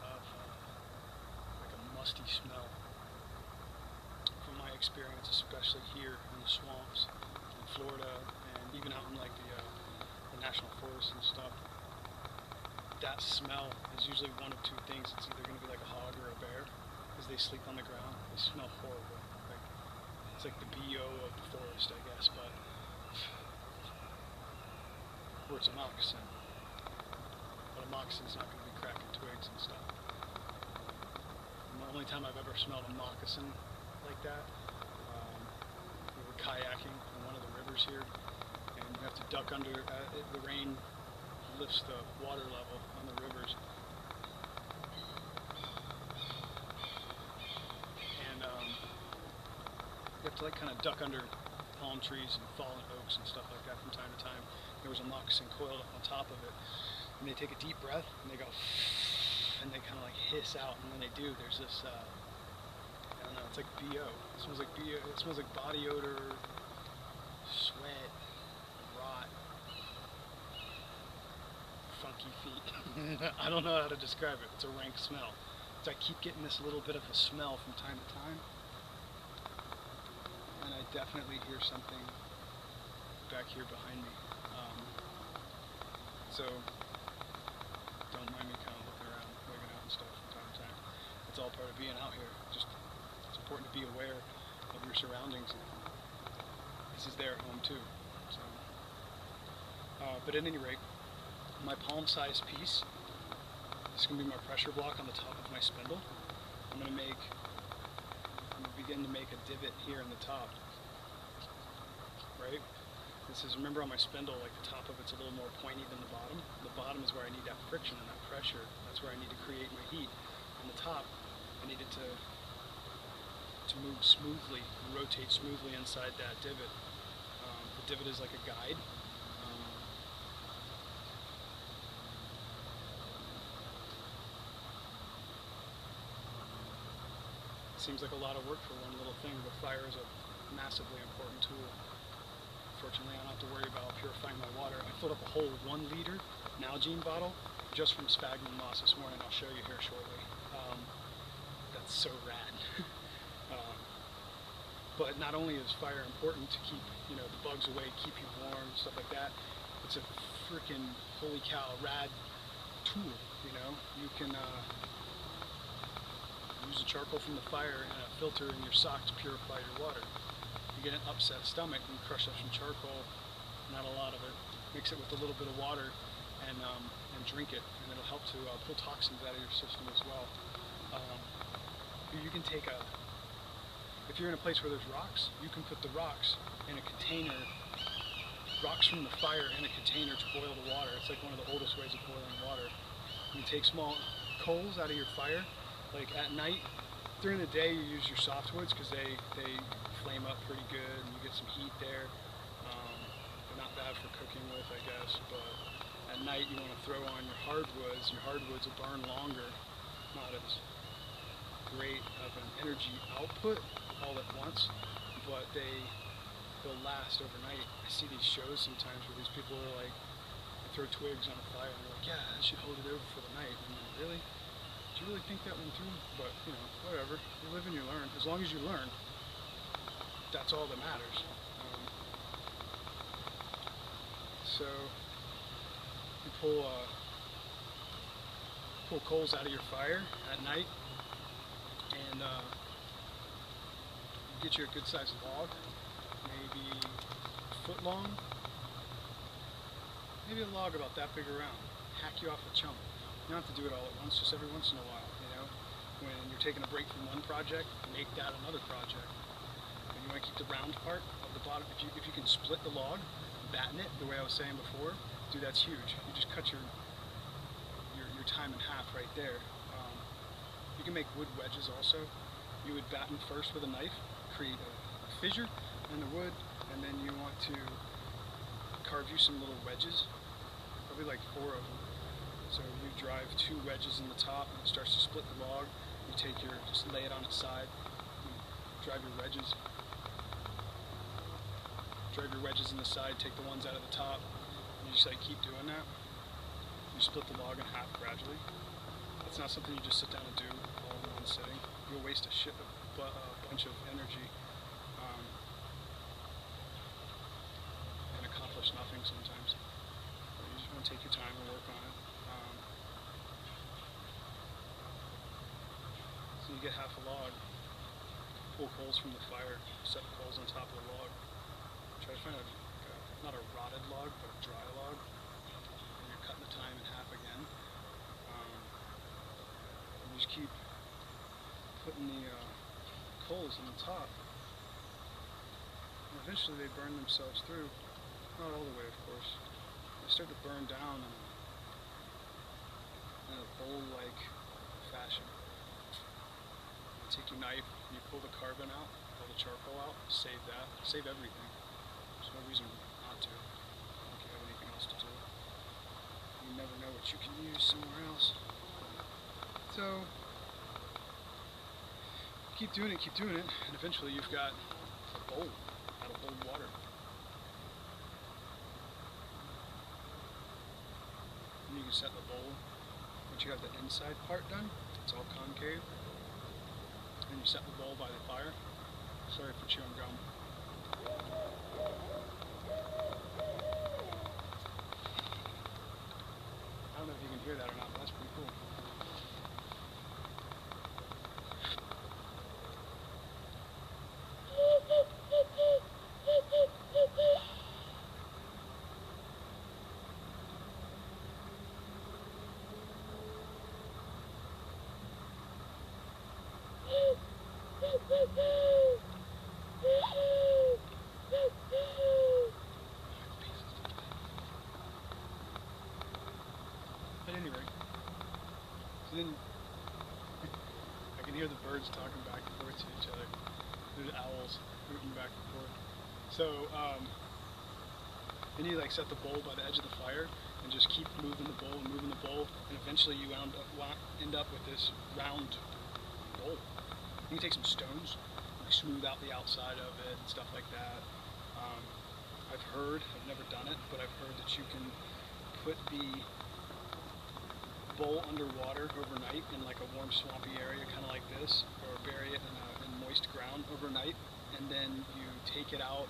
C: of like a musty smell. From my experience, especially here in the swamps in Florida and even out in like the national forests and stuff, that smell is usually one of two things. It's either going to be like a hog or a bear, because they sleep on the ground. They smell horrible. It's like the BO of the forest, I guess, but or it's a moccasin. But a moccasin's not going to be cracking twigs and stuff. And the only time I've ever smelled a moccasin like that, we were kayaking on one of the rivers here, and you have to duck under. The rain lifts the water level on the rivers, and you have to like kind of duck under palm trees and fallen oaks and stuff like that from time to time. There was a moccasin coiled up on top of it, and they take a deep breath and they go and they kind of like hiss out, and when they do, there's this I don't know, it's like BO. It smells like BO. It smells like body odor, sweat, rot, funky feet. I don't know how to describe it. It's a rank smell. So I keep getting this little bit of a smell from time to time, and I definitely hear something back here behind me. So don't mind me kind of looking around, wigging out and stuff from time to time. It's all part of being out here. Just it's important to be aware of your surroundings. This is their home too. So, but at any rate, my palm-sized piece, this is going to be my pressure block on the top of my spindle. I'm going to begin to make a divot here in the top, right? This is, remember on my spindle, like the top of it's a little more pointy than the bottom. The bottom is where I need that friction and that pressure. That's where I need to create my heat. On the top, I need it to move smoothly, rotate smoothly inside that divot. The divot is like a guide. Seems like a lot of work for one little thing, but fire is a massively important tool. Fortunately, I don't have to worry about purifying my water. I filled up a whole 1 liter Nalgene bottle just from sphagnum moss this morning. I'll show you here shortly. That's so rad. But not only is fire important to keep the bugs away, keep you warm, stuff like that, it's a freaking holy cow rad tool. You can use the charcoal from the fire and a filter in your sock to purify your water. You get an upset stomach, and crush up some charcoal, not a lot of it, mix it with a little bit of water, and drink it, and it'll help to pull toxins out of your system as well. You can take if you're in a place where there's rocks, you can put the rocks in a container, rocks from the fire in a container to boil the water. It's like one of the oldest ways of boiling water. You take small coals out of your fire, like at night. During the day, you use your softwoods because they flame up pretty good and you get some heat there. They're not bad for cooking with, I guess, but at night you want to throw on your hardwoods. Your hardwoods will burn longer, not as great of an energy output all at once, but they'll last overnight. I see these shows sometimes where these people are like, they throw twigs on a fire and they're like, yeah, I should hold it over for the night. And I'm like, really? Do you really think that one through? But, you know, whatever. You live and you learn. As long as you learn, that's all that matters. So, you pull coals out of your fire at night, and you get you a good sized log, maybe a foot long, maybe a log about that big around. Hack you off a chunk. You don't have to do it all at once, just every once in a while, you know. When you're taking a break from one project, make that another project. And you want to keep the round part of the bottom. If you can split the log, batten it the way I was saying before, dude, that's huge. You just cut your time in half right there. You can make wood wedges also. You would batten first with a knife, create a fissure in the wood, and then you want to carve you some little wedges, probably like 4 of them. So you drive 2 wedges in the top and it starts to split the log. You just lay it on its side, drive your wedges in the side, take the ones out of the top, and you just like keep doing that. You split the log in half gradually. It's not something you just sit down and do all in one sitting. You'll waste a bunch of energy and accomplish nothing sometimes. But you just want to take your time and work on it. So you get half a log, pull coals from the fire, set the coals on top of the log. Try to find not a rotted log, but a dry log. And you're cutting the time in half again. And you just keep putting the coals on the top. And eventually they burn themselves through. Not all the way, of course. They start to burn down in a bowl-like fashion. You take your knife, you pull the carbon out, pull the charcoal out, save that, save everything. There's no reason not to. I don't have anything else to do. You never know what you can use somewhere else. So, keep doing it, and eventually you've got a bowl out of old water. And you can set the bowl. Once you have the inside part done, it's all concave. And you set the bowl by the fire. Sorry for chewing gum. I don't know if you can hear that or not, but that's pretty cool. At any rate, so then I can hear the birds talking back and forth to each other. There's owls hooting back and forth. So then you like set the bowl by the edge of the fire and just keep moving the bowl, and eventually you end up with this round bowl. You can take some stones, like smooth out the outside of it and stuff like that. I've never done it, but I've heard that you can put the bowl underwater overnight in like a warm swampy area kind of like this, or bury it in moist ground overnight, and then you take it out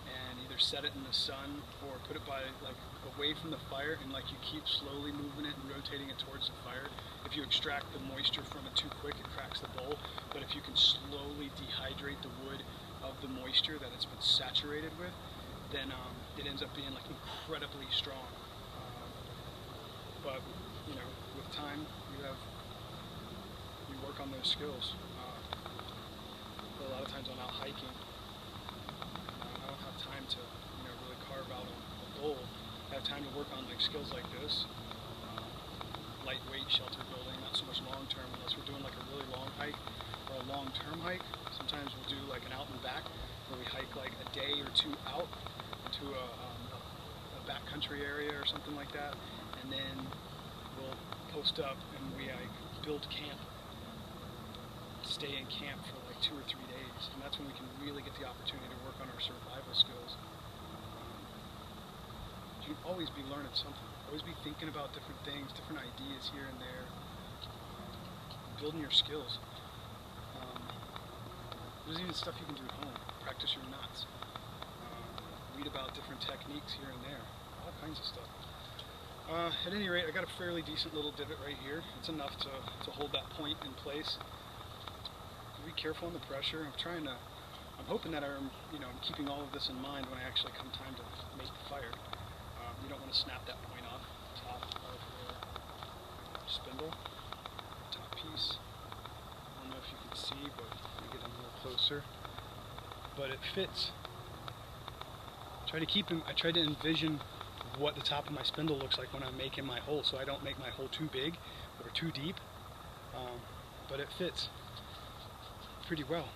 C: and either set it in the sun or put it by like away from the fire, and like you keep slowly moving it and rotating it towards the fire. If you extract the moisture from it too quick, it cracks the bowl, but if you can slowly dehydrate the wood of the moisture that it's been saturated with, then it ends up being like incredibly strong. But you know, with time, you work on those skills. But a lot of times I'm out hiking. I don't have time to, really carve out a bowl. I have time to work on like skills like this, lightweight shelter building, not so much long-term, unless we're doing like a really long hike or a long-term hike. Sometimes we'll do like an out and back where we hike like a day or two out into a backcountry area or something like that, and then we'll post up and we like build camp, stay in camp for like 2 or 3 days, and that's when we can really get the opportunity to work on our survival skills. You can always be learning something, always be thinking about different things, different ideas here and there, building your skills. There's even stuff you can do at home, practice your knots, read about different techniques here and there, all kinds of stuff. At any rate, I got a fairly decent little divot right here. It's enough to hold that point in place. Be careful on the pressure. I'm hoping that I'm keeping all of this in mind when I actually come time to make the fire. You don't want to snap that point off the top of the spindle, top piece. I don't know if you can see, but let me get in a little closer. But it fits. I try to envision what the top of my spindle looks like when I'm making my hole, so I don't make my hole too big or too deep. But it fits pretty well.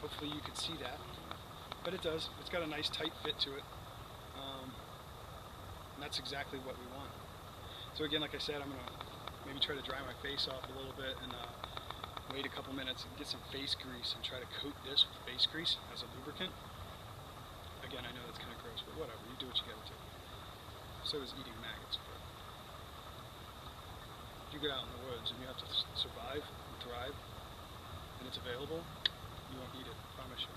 C: Hopefully you can see that, but it does. It's got a nice tight fit to it, and that's exactly what we want. So again, like I said, I'm gonna maybe try to dry my face off a little bit and wait a couple minutes and get some face grease and try to coat this with face grease as a lubricant. Again, I know that's kind of gross, but whatever, you do what you gotta do. So is eating maggots, but you get out in the woods and you have to survive and thrive, and it's available, you won't eat it, I promise you.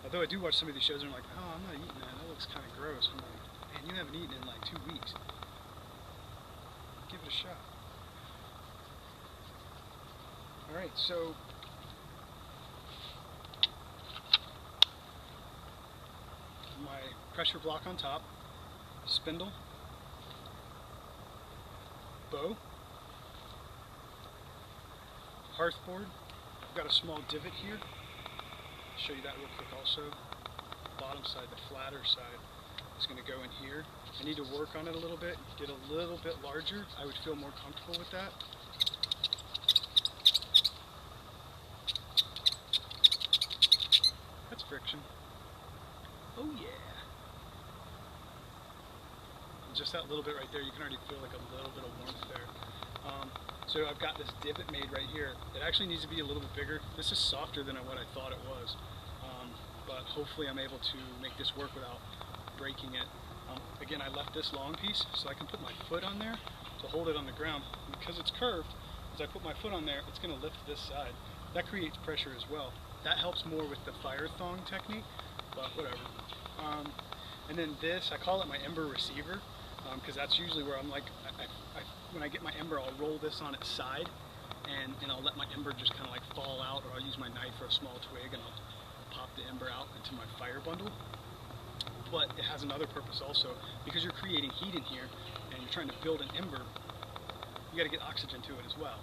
C: Although I do watch some of these shows and I'm like, oh, I'm not eating that looks kind of gross. I'm like, man, you haven't eaten in like 2 weeks. Give it a shot. Alright, so my pressure block on top, spindle, bow, hearthboard. I've got a small divot here. I'll show you that real quick also. Bottom side, the flatter side, is going to go in here. I need to work on it a little bit, get a little bit larger. I would feel more comfortable with that. That's friction. Oh yeah. And just that little bit right there, you can already feel like a little bit of warmth there. So I've got this divot made right here. It actually needs to be a little bit bigger. This is softer than what I thought it was. But hopefully I'm able to make this work without breaking it. Again, I left this long piece so I can put my foot on there to hold it on the ground. And because it's curved, as I put my foot on there, it's going to lift this side. That creates pressure as well. That helps more with the fire thong technique, but whatever. And then this, I call it my ember receiver, because that's usually where I'm like, when I get my ember, I'll roll this on its side, and I'll let my ember just kind of like fall out, or I'll use my knife or a small twig, and I'll pop the ember out into my fire bundle. But it has another purpose also, because you're creating heat in here, and you're trying to build an ember, you got to get oxygen to it as well.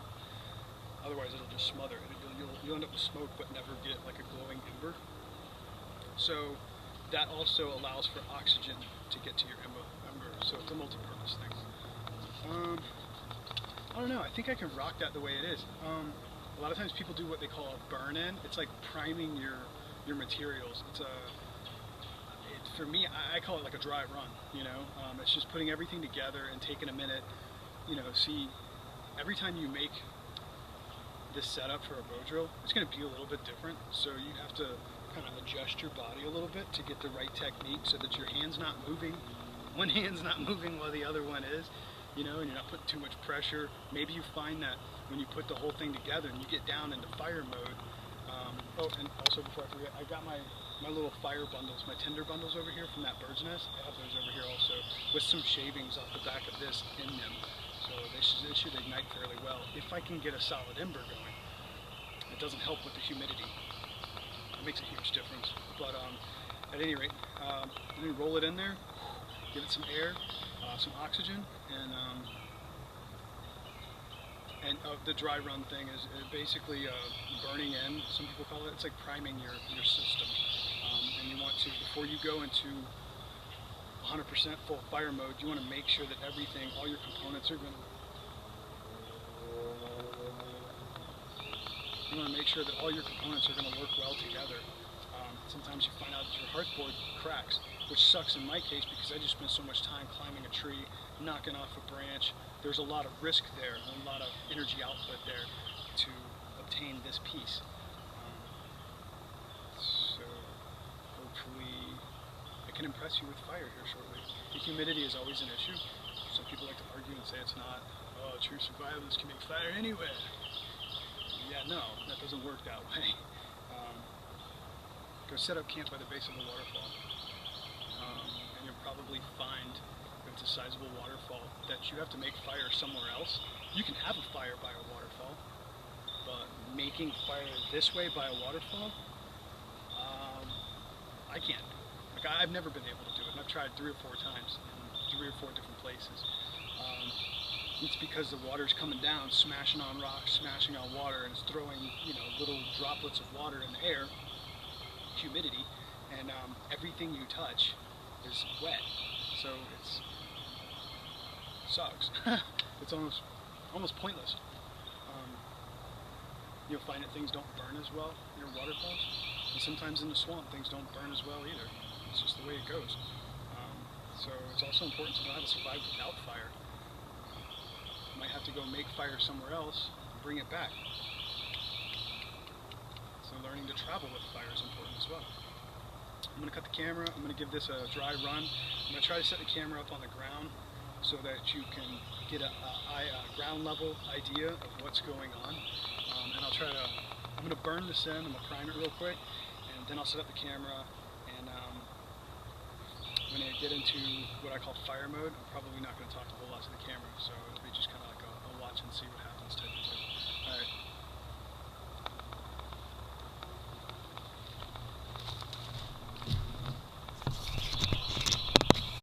C: Otherwise it'll just smother. You'll end up with smoke but never get like a glowing ember. So that also allows for oxygen to get to your ember. So it's a multi-purpose thing. I don't know, I think I can rock that the way it is. A lot of times people do what they call a burn-in. It's like priming your materials. For me, I call it like a dry run, you know. It's just putting everything together and taking a minute, you know, see, every time you make this setup for a bow drill, it's going to be a little bit different, so you have to kind of adjust your body a little bit to get the right technique so that your hand's not moving, one hand's not moving while the other one is, you know, and you're not putting too much pressure. Maybe you find that when you put the whole thing together and you get down into fire mode. Oh, and also before I forget, I got my little fire bundles, my tinder bundles over here from that bird's nest. I have those over here also with some shavings off the back of this in them. So they should ignite fairly well if I can get a solid ember going. It doesn't help with the humidity. It makes a huge difference. But at any rate, let me roll it in there, give it some air, some oxygen, and the dry run thing is basically burning in, some people call it. It's like priming your system. And you want to, before you go into 100% full fire mode, you want to make sure that everything, all your components are going to work well together. Sometimes you find out that your hearthboard cracks, which sucks in my case because I just spent so much time climbing a tree, knocking off a branch. There's a lot of risk there, a lot of energy output there to obtain this piece. So hopefully I can impress you with fire here shortly. The humidity is always an issue. Some people like to argue and say it's not. Oh, true survivalists can make fire anywhere. Yeah, no, that doesn't work that way. Go set up camp by the base of the waterfall, and you'll probably find, if it's a sizable waterfall, that you have to make fire somewhere else. You can have a fire by a waterfall, but making fire this way by a waterfall, I can't. Like, I've never been able to do it, and I've tried 3 or 4 times in 3 or 4 different places. It's because the water's coming down, smashing on rocks, smashing on water, and it's throwing, little droplets of water in the air, humidity, and everything you touch is wet, so it sucks. It's almost pointless. You'll find that things don't burn as well near waterfalls, and sometimes in the swamp things don't burn as well either. It's just the way it goes. So it's also important to know how to survive without fire. You might have to go make fire somewhere else and bring it back. So learning to travel with fire is important as well. I'm going to cut the camera. I'm going to give this a dry run. I'm going to try to set the camera up on the ground so that you can get a ground level idea of what's going on. And I'm going to burn this in. I'm going to prime it real quick, and then I'll set up the camera. And when I get into what I call fire mode, I'm probably not going to talk a whole lot to the camera. So